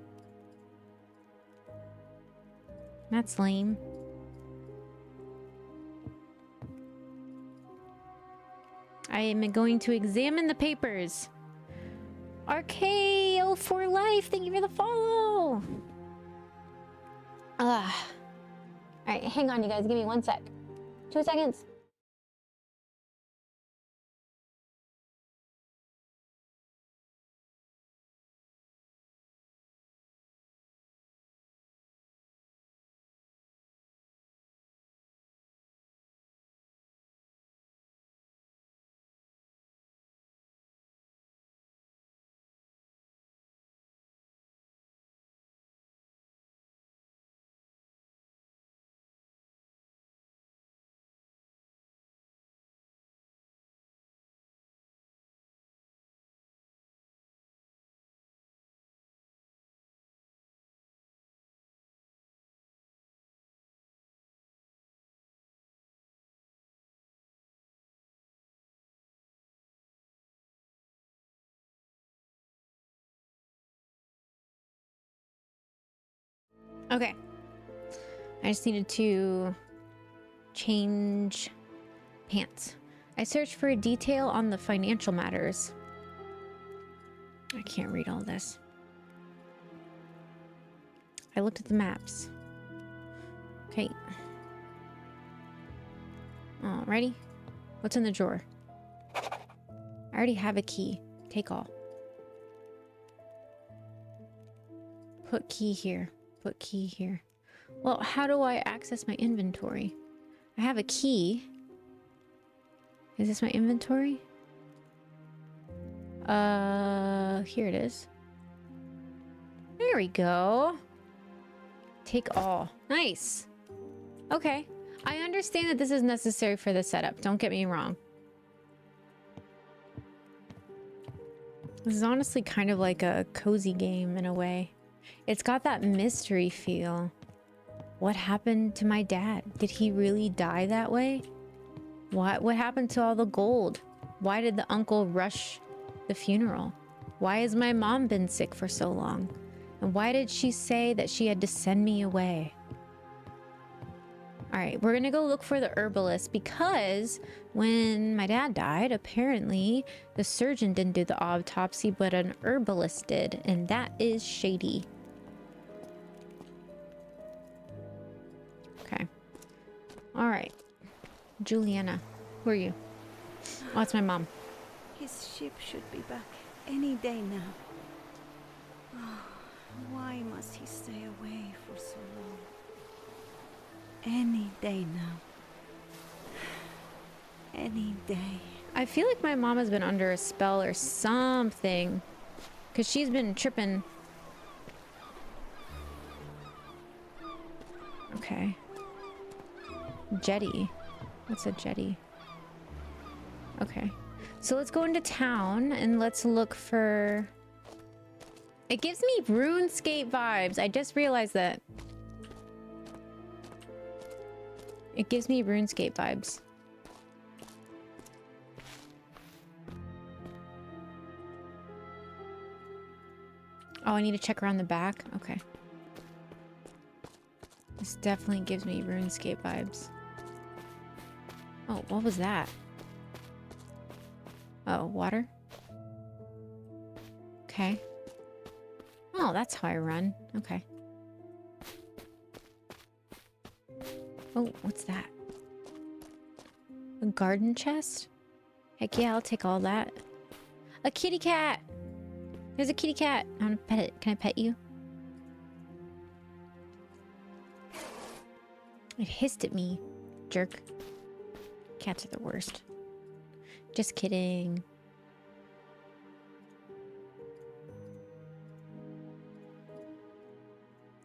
That's lame. I am going to examine the papers. RKO for life. Thank you for the follow. Alright, hang on, you guys. Give me 1 sec. 2 seconds. Okay. I just needed to change pants. I searched for a detail on the financial matters. I can't read all this. I looked at the maps. Okay. Alrighty. What's in the drawer? I already have a key. Take all. Put key here. Put key here. Well, how do I access my inventory? I have a key. Is this my inventory? Here it is. There we go. Take all. Nice. Okay. I understand that this is necessary for the setup. Don't get me wrong. This is honestly kind of like a cozy game in a way. It's got that mystery feel. What happened to my dad? Did he really die that way? What happened to all the gold? Why did the uncle rush the funeral? Why has my mom been sick for so long? And why did she say that she had to send me away? Alright, we're gonna go look for the herbalist because when my dad died, apparently the surgeon didn't do the autopsy, but an herbalist did, and that is shady. Okay. Alright. Juliana, who are you? Oh, that's my mom. His ship should be back any day now. Oh, why must he stay away for so long? Any day now. Any day. I feel like my mom has been under a spell or something. Because she's been tripping. Okay. Jetty. What's a jetty? Okay. So let's go into town and let's look for... It gives me RuneScape vibes. I just realized that. It gives me RuneScape vibes. Oh, I need to check around the back? Okay. This definitely gives me RuneScape vibes. Oh, what was that? Oh, water? Okay. Oh, that's how I run. Okay. Oh, what's that? A garden chest? Heck yeah, I'll take all that. A kitty cat! There's a kitty cat. I want to pet it. Can I pet you? It hissed at me. Jerk. Cats are the worst. Just kidding.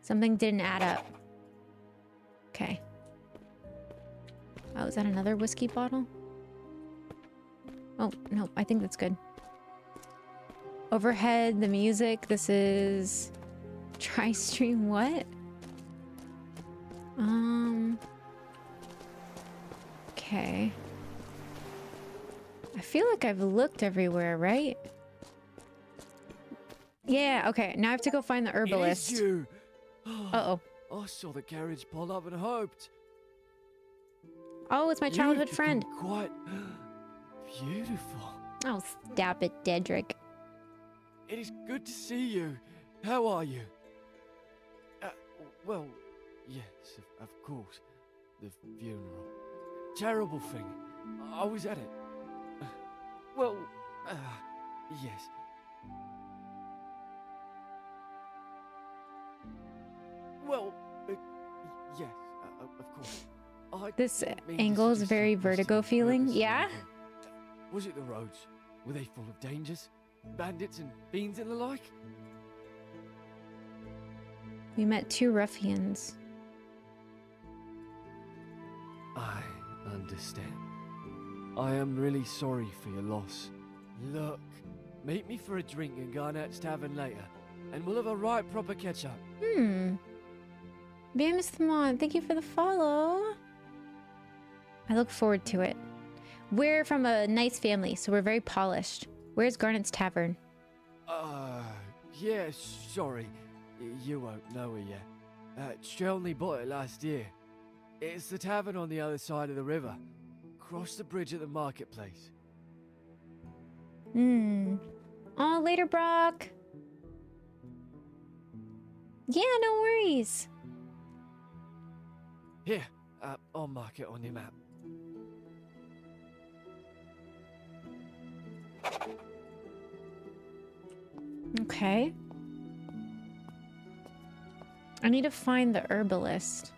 Something didn't add up. Okay. Oh, is that another whiskey bottle? Oh, no, I think that's good. Overhead, the music. This is... Tri-stream what? Okay. I feel like I've looked everywhere, right? Yeah, okay. Now I have to go find the herbalist. It is you. Uh-oh. I saw the carriage pull up and hoped. Oh, it's my childhood You've friend. become quite beautiful. Oh, stop it, Dedrick. It is good to see you. How are you? Well, yes, of course. The funeral. Terrible thing. I was at it. Well, yes. Well, yes, of course. This didn't mean angle is to very suggest vertigo on feeling. purpose or Yeah? anything. Was it the roads? Were they full of dangers? Bandits and fiends and the like? We met 2 ruffians. I understand. I am really sorry for your loss. Look, meet me for a drink in Garnett's Tavern later, and we'll have a right proper catch-up. Miss Thamon, thank you for the follow. I look forward to it. We're from a nice family, so we're very polished. Where's Garnett's Tavern? Yeah, sorry. You won't know her yet. She only bought it last year. It's the tavern on the other side of the river. Cross the bridge at the marketplace. Oh, later, Brock. Yeah, no worries. Here, I'll mark it on your map. Okay. I need to find the herbalist.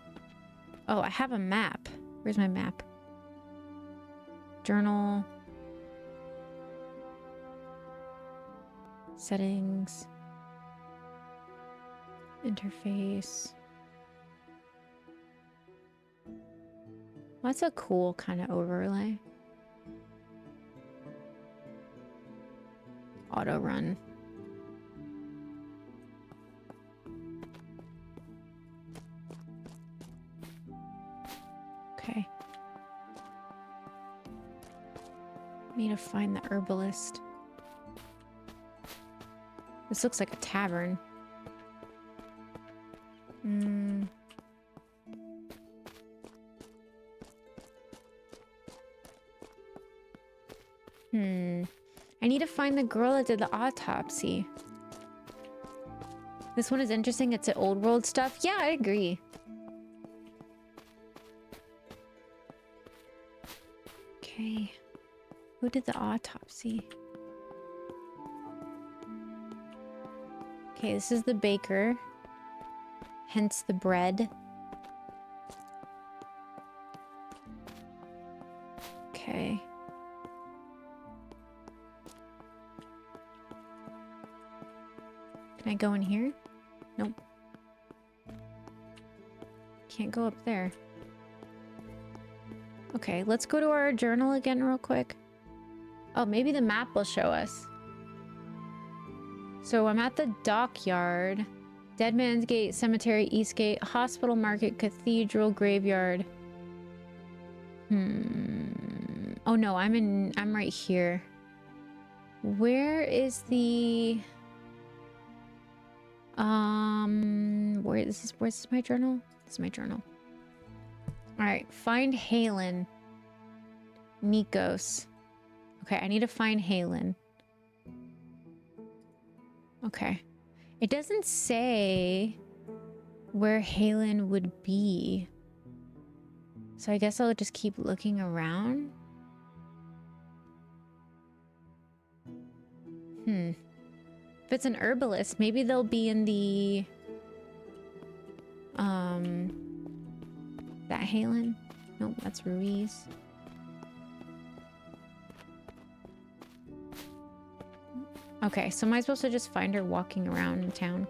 Oh, I have a map. Where's my map? Journal. Settings. Interface. That's a cool kind of overlay. Auto run. Okay. Need to find the herbalist. This looks like a tavern. I need to find the girl that did the autopsy. This one is interesting. It's an old world stuff. Yeah, I agree. Okay. Who did the autopsy? Okay, this is the baker. Hence the bread. Okay. Can I go in here? Nope. Can't go up there. Okay, let's go to our journal again real quick. Oh, maybe the map will show us. So I'm at the dockyard. Dead Man's Gate, Cemetery, Eastgate, Hospital, Market, Cathedral, Graveyard. Oh no, I'm right here. Where is the... where's my journal? This is my journal. Alright, find Halen. Nikos. Okay, I need to find Halen. Okay. It doesn't say where Halen would be. So I guess I'll just keep looking around. If it's an herbalist, maybe they'll be in the... That Halen? Nope, that's Ruiz. Okay, so am I supposed to just find her walking around in town?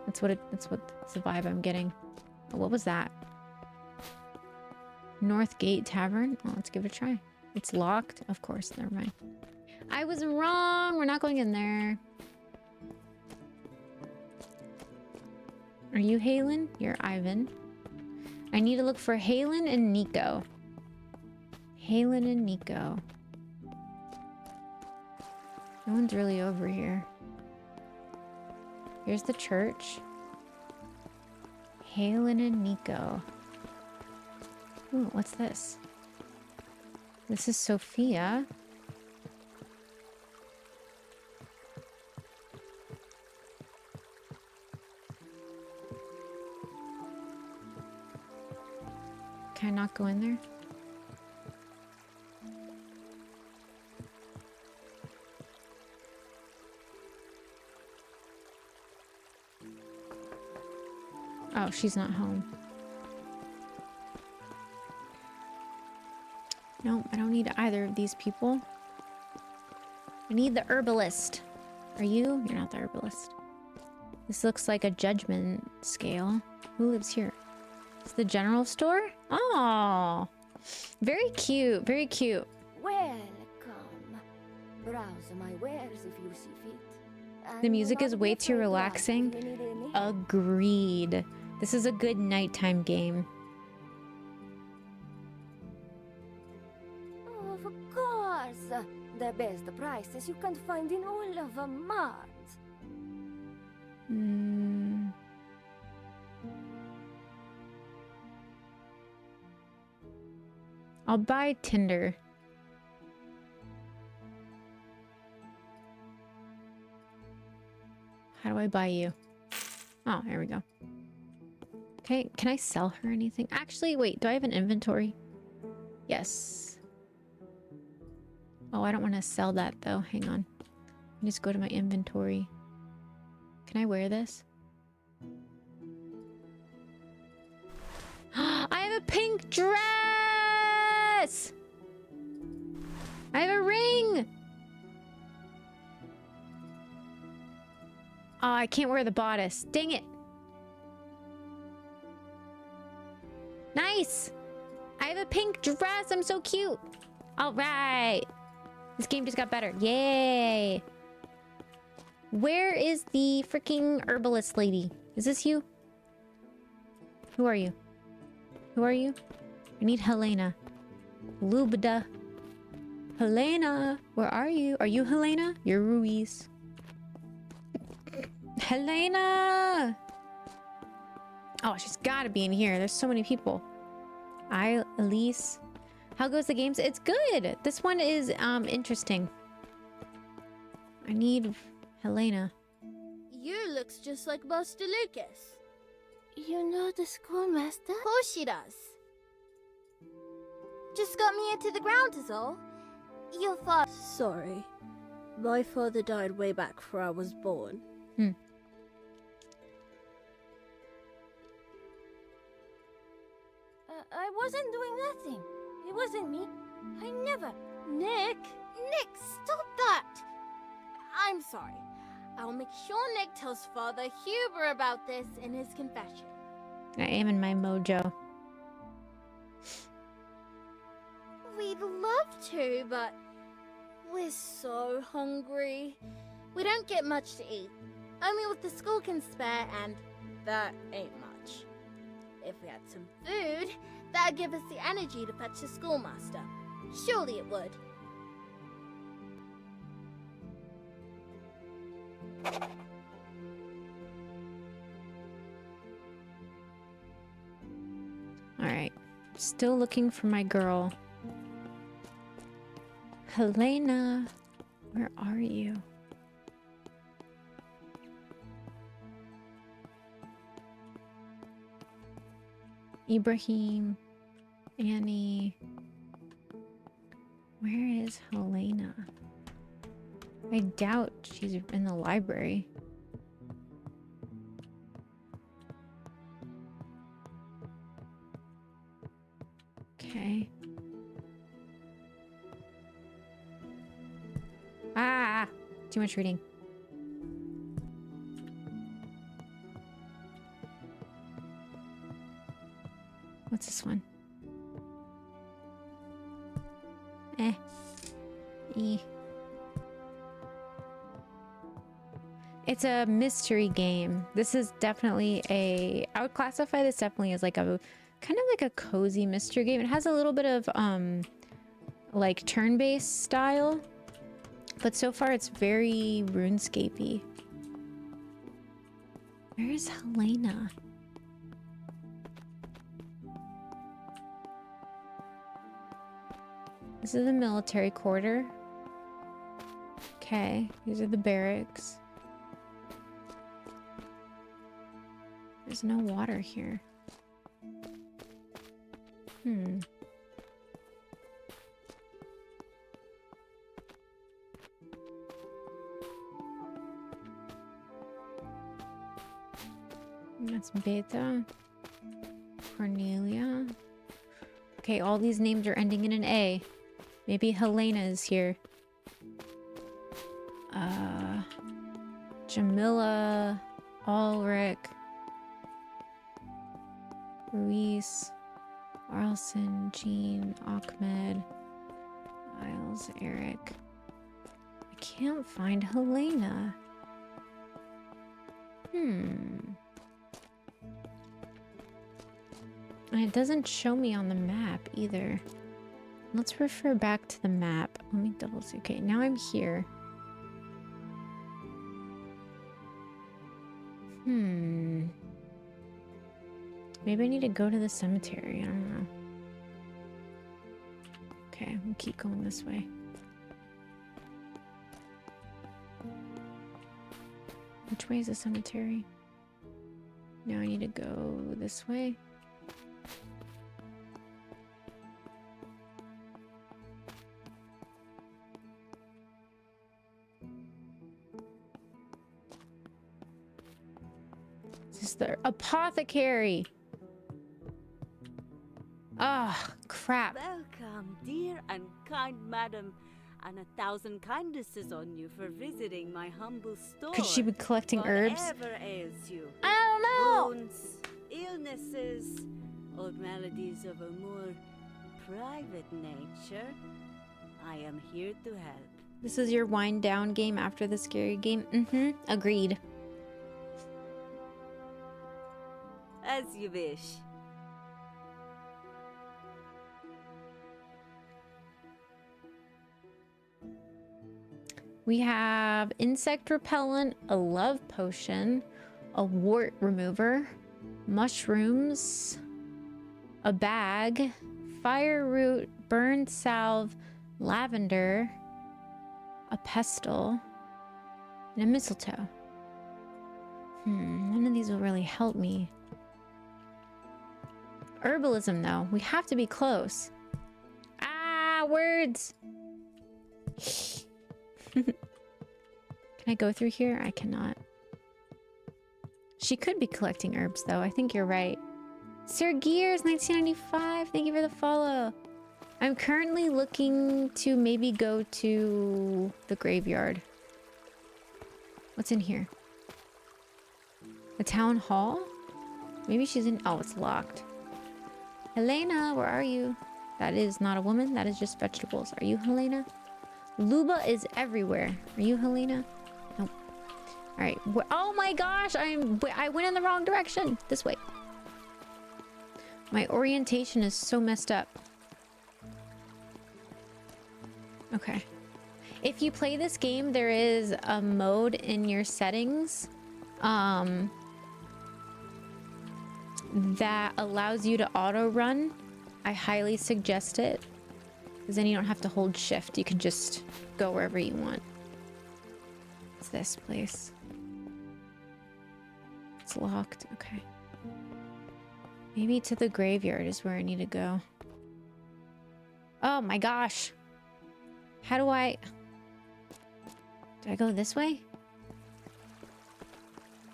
That's the vibe I'm getting. Oh, what was that? North Gate Tavern? Oh, let's give it a try. It's locked? Of course, never mind. I was wrong! We're not going in there. Are you Halen? You're Ivan. I need to look for Halen and Nico. Halen and Nico. No one's really over here. Here's the church. Halen and Nico. Ooh, what's this? This is Sophia. Can I not go in there? Oh, she's not home. No, I don't need either of these people. I need the herbalist. Are you? You're not the herbalist. This looks like a judgment scale. Who lives here? It's the general store? Oh, very cute. Very cute. Welcome. Browse my wares if you see fit. The music is way too relaxing. Agreed. This is a good nighttime game. Of course. The best prices you can find in all of a mart. I'll buy Tinder. How do I buy you? Oh, there we go. Okay, can I sell her anything? Actually, wait, do I have an inventory? Yes. Oh, I don't want to sell that though. Hang on. Let me just go to my inventory. Can I wear this? I have a pink dress! I have a ring! Oh, I can't wear the bodice. Dang it. Nice! I have a pink dress. I'm so cute. All right. This game just got better. Yay. Where is the freaking herbalist lady? Is this you? Who are you? Who are you? I need Helena. Lubda. Helena. Where are you? Are you Helena? You're Ruiz. Helena! Oh, she's gotta be in here. There's so many people. Elise. How goes the games? It's good. This one is interesting. I need Helena. You looks just like Master Lucas. You know the schoolmaster? Of course she does. Just got me into the ground is all. Your father... Sorry. My father died way back before I was born. I wasn't doing nothing. It wasn't me. I never... Nick! Nick, stop that! I'm sorry. I'll make sure Nick tells Father Huber about this in his confession. I am in my mojo. We'd love to, but we're so hungry. We don't get much to eat. Only what the school can spare, and that ain't much. If we had some food, that'd give us the energy to fetch the schoolmaster. Surely it would. Alright. Still looking for my girl. Helena. Where are you? Ibrahim. Annie. Where is Helena? I doubt she's in the library. Okay. Ah! Too much reading. What's this one? It's a mystery game. This is definitely I would classify this definitely as like a kind of like a cozy mystery game. It has a little bit of like turn-based style. But so far it's very RuneScapey. Where is Helena? This is the military quarter. Okay, these are the barracks. There's no water here. That's Beta. Cornelia. Okay, all these names are ending in an A. Maybe Helena is here. Jamila. Ulrich. Ruiz. Arlson. Jean. Ahmed. Isles. Eric. I can't find Helena. And it doesn't show me on the map either. Let's refer back to the map. Let me double see. Okay, now I'm here. Maybe I need to go to the cemetery. I don't know. Okay, we'll keep going this way. Which way is the cemetery? Now I need to go this way. Is this the apothecary? Ah, crap. Welcome, dear and kind madam, and 1,000 kindnesses on you for visiting my humble store. Could she be collecting herbs? Whatever ails you. I don't know. Wounds, illnesses, old maladies of a more private nature. I am here to help. This is your wind down game after the scary game? Agreed. As you wish. We have insect repellent, a love potion, a wart remover, mushrooms, a bag, fire root, burn salve, lavender, a pestle, and a mistletoe. None of these will really help me. Herbalism, though. We have to be close. Ah, words! Can I go through here? I cannot. She could be collecting herbs, though. I think you're right. Sir Gears, 1995. Thank you for the follow. I'm currently looking to maybe go to the graveyard. What's in here? The town hall? Maybe she's in... Oh, it's locked. Helena, where are you? That is not a woman. That is just vegetables. Are you Helena? Luba is everywhere. Are you Helena? Nope. All right. Oh my gosh! I went in the wrong direction. This way. My orientation is so messed up. Okay. If you play this game, there is a mode in your settings that allows you to auto run. I highly suggest it. Because then you don't have to hold shift. You can just go wherever you want. It's this place. It's locked. Okay. Maybe to the graveyard is where I need to go. Oh my gosh. How do I... Do I go this way?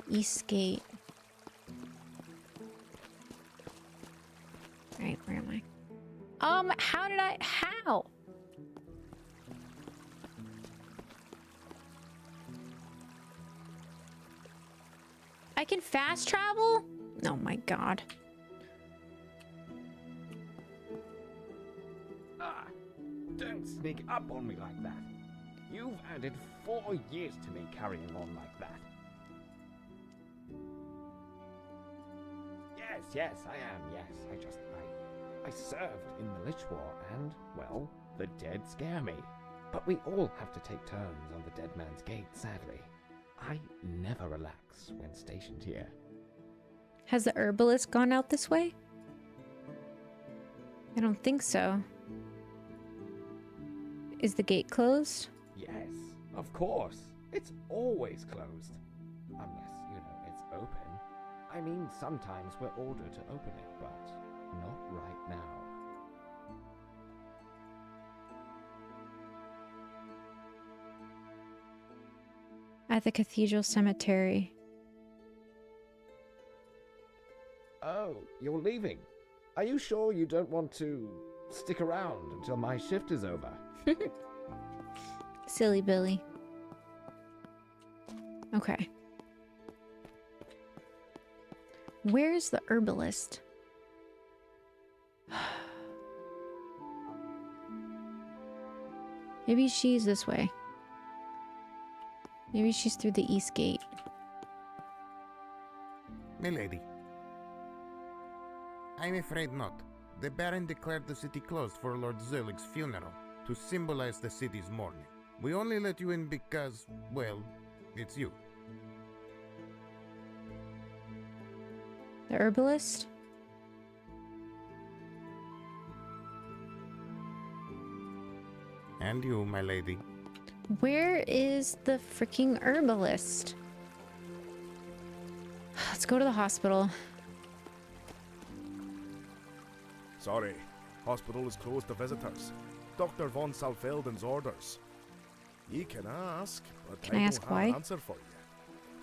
East gate. Alright, where am I? How did I... How? I can fast travel? Oh my god. Ah, don't sneak up on me like that. You've added 4 years to me carrying on like that. Yes, I am, yes. I served in the Lich War and, well, the dead scare me. But we all have to take turns on the dead man's gate, sadly. I never relax when stationed here. Has the herbalist gone out this way? I don't think so. Is the gate closed? Yes, of course. It's always closed. Unless, it's open. I mean, sometimes we're ordered to open it, but not right now. At the cathedral cemetery. Oh, you're leaving. Are you sure you don't want to stick around until my shift is over? Silly Billy. Okay. Where's the herbalist? Maybe she's this way. Maybe she's through the east gate. Milady. I'm afraid not. The Baron declared the city closed for Lord Zerlig's funeral, to symbolize the city's mourning. We only let you in because, well, it's you. The herbalist? And you, my lady. Where is the freaking herbalist? Let's go to the hospital. Sorry, hospital is closed to visitors. Dr. von Salfelden's orders. Ye can ask, but Can I ask don't why? have an answer for you.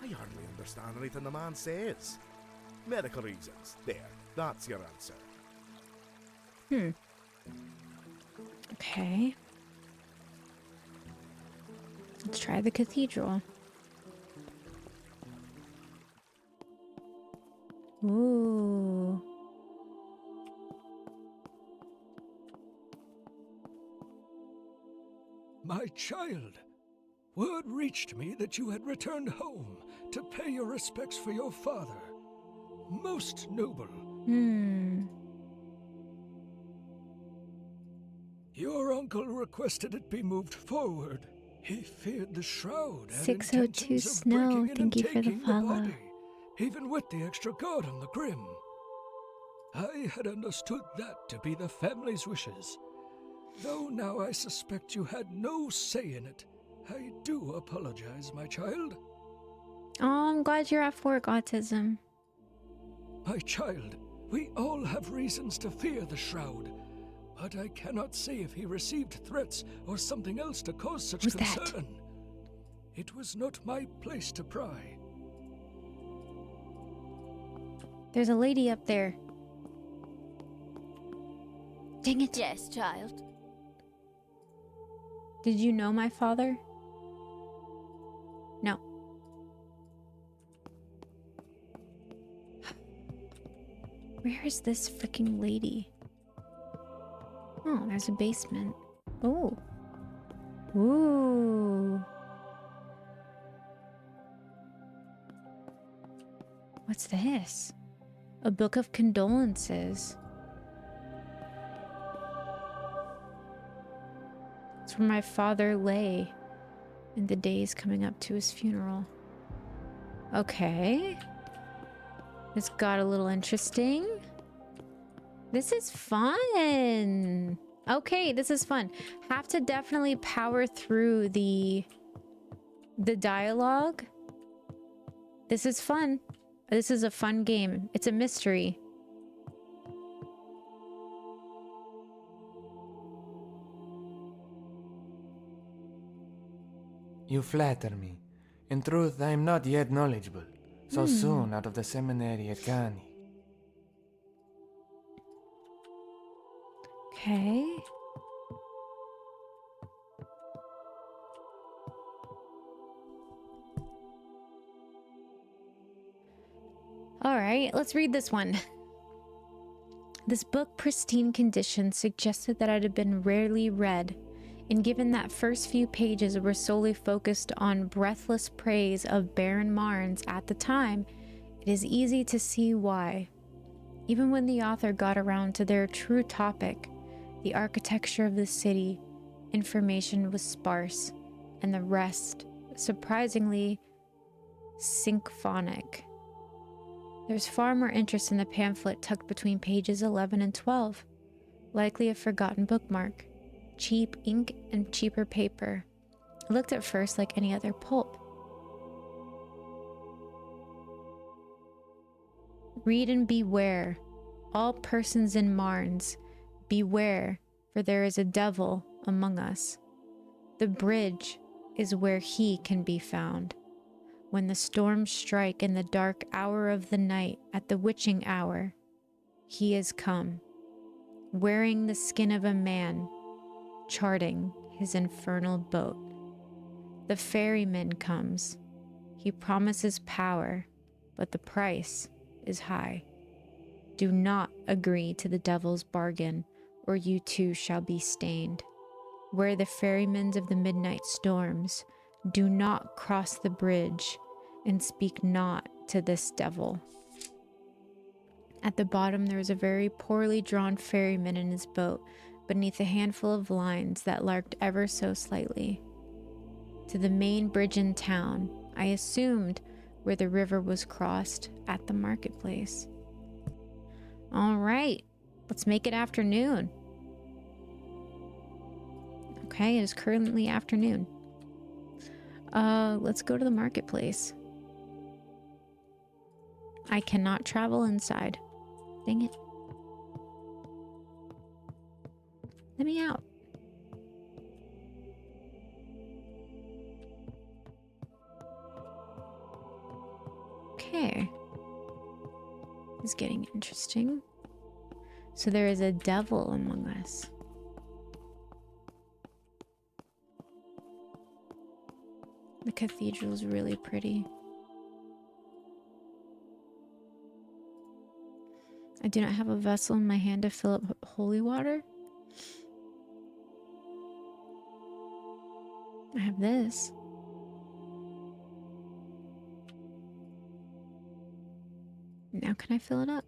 I hardly understand anything the man says. Medical reasons. There, that's your answer. Okay. Let's try the cathedral. Ooh. My child, word reached me that you had returned home to pay your respects for your father. Most noble. Your uncle requested it be moved forward. He feared the shroud had 602 intentions of Snow, breaking in and thank you for the taking the follow. body, even with the extra guard on the grim. I had understood that to be the family's wishes. Though now I suspect you had no say in it. I do apologize, my child. Oh, I'm glad you're off work, autism. My child, we all have reasons to fear the Shroud, but I cannot say if he received threats or something else to cause such Who's concern. that? It was not my place to pry. There's a lady up there. Dang it. Yes, child. Did you know my father? No. Where is this freaking lady? Oh, there's a basement. Oh. Ooh. What's this? A book of condolences. It's where my father lay in the days coming up to his funeral. Okay. This got a little interesting. This is fun. Okay, this is fun. Have to definitely power through the dialogue. This is fun. This is a fun game. It's a mystery. You flatter me. In truth, I am not yet knowledgeable. So soon out of the seminary at Kani. Okay. All right, let's read this one. This book, pristine condition, suggested that it had been rarely read, and given that first few pages were solely focused on breathless praise of Baron Marnes at the time, it is easy to see why. Even when the author got around to their true topic, the architecture of the city, Information was sparse, and the rest surprisingly symphonic. There's far more interest in the pamphlet tucked between pages 11 and 12, likely a forgotten bookmark, cheap ink and cheaper paper. It looked at first like any other pulp. Read and beware, all persons in Marnes, beware, for there is a devil among us. The bridge is where he can be found. When the storms strike in the dark hour of the night, at the witching hour, he is come, wearing the skin of a man, charting his infernal boat. The ferryman comes. He promises power, but the price is high. Do not agree to the devil's bargain, or you too shall be stained. Where the ferrymen of the midnight storms, do not cross the bridge, and speak not to this devil. At the bottom there was a very poorly drawn ferryman in his boat, beneath a handful of lines that larked ever so slightly. To the main bridge in town, I assumed where the river was crossed at the marketplace. All right, let's make it afternoon. Okay, it is currently afternoon. Let's go to the marketplace. I cannot travel inside. Dang it. Let me out. Okay. It's getting interesting. So there is a devil among us. The cathedral is really pretty. I do not have a vessel in my hand to fill up holy water. I have this. Now can I fill it up?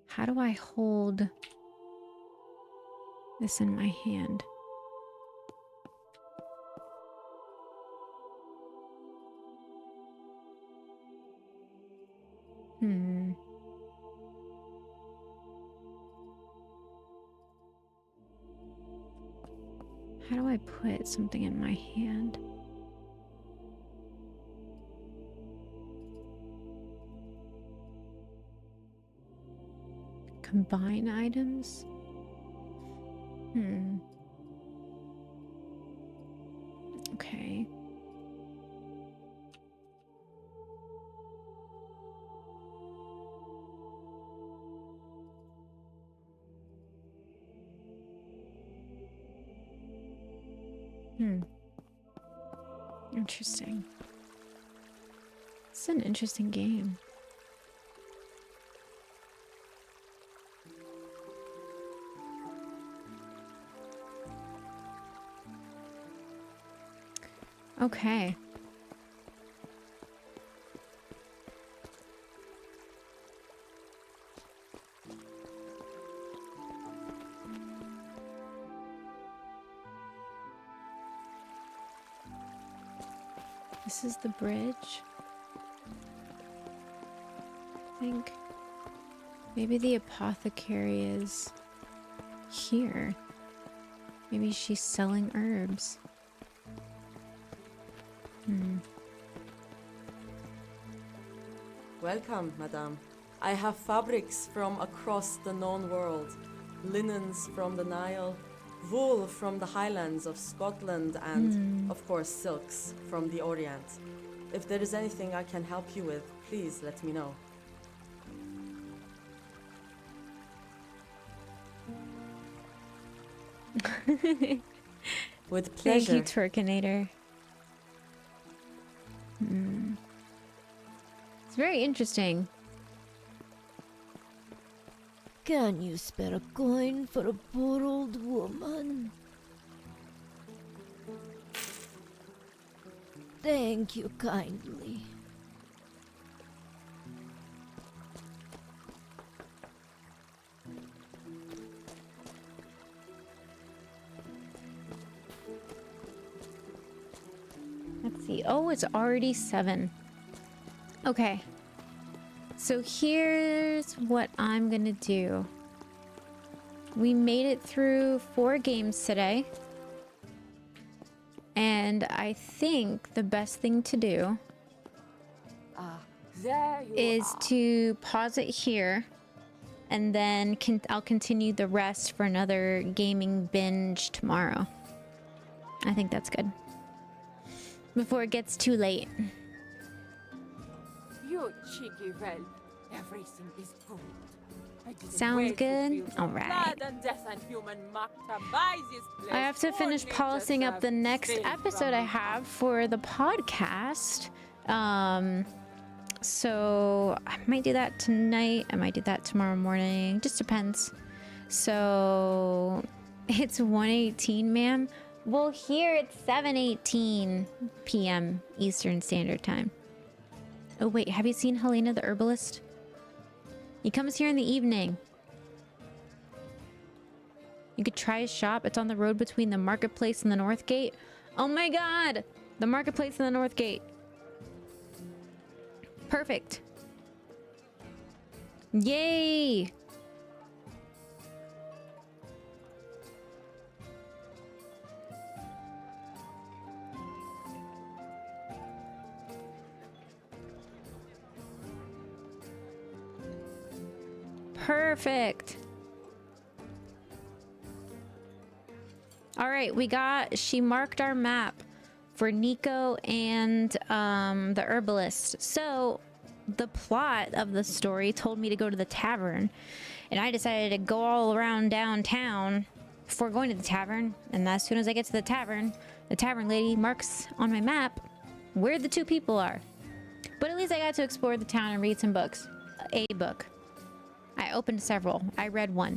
How do I hold this in my hand? How do I put something in my hand? Combine items? Okay. Interesting. It's an interesting game. Okay. This is the bridge. I think maybe the apothecary is here. Maybe she's selling herbs. Welcome, madame. I have fabrics from across the known world. Linens from the Nile, wool from the highlands of Scotland, and, of course, silks from the Orient. If there is anything I can help you with, please let me know. With pleasure. Thank you, Twerkinator. It's very interesting. Can you spare a coin for a poor old woman? Thank you kindly. Let's see. Oh, it's already 7. Okay. So here's what I'm gonna do. We made it through 4 games today. And I think the best thing to do is to pause it here. And then I'll continue the rest for another gaming binge tomorrow. I think that's good. Before it gets too late. You cheeky whelp. Everything is good. Sounds good? Alright. I have to finish polishing up the next episode I have for the podcast. So I might do that tonight. I might do that tomorrow morning. Just depends. So it's 1:18, ma'am. Well, here it's 7:18 p.m. Eastern Standard Time. Oh wait, have you seen Helena the Herbalist? He comes here in the evening. You could try his shop. It's on the road between the marketplace and the North Gate. Oh my god! The marketplace and the North Gate. Perfect. Yay! Perfect. All right, she marked our map for Nico and the herbalist. So the plot of the story told me to go to the tavern, and I decided to go all around downtown before going to the tavern. And as soon as I get to the tavern lady marks on my map where the 2 people are. But at least I got to explore the town and read some books. A book. I opened several. I read one.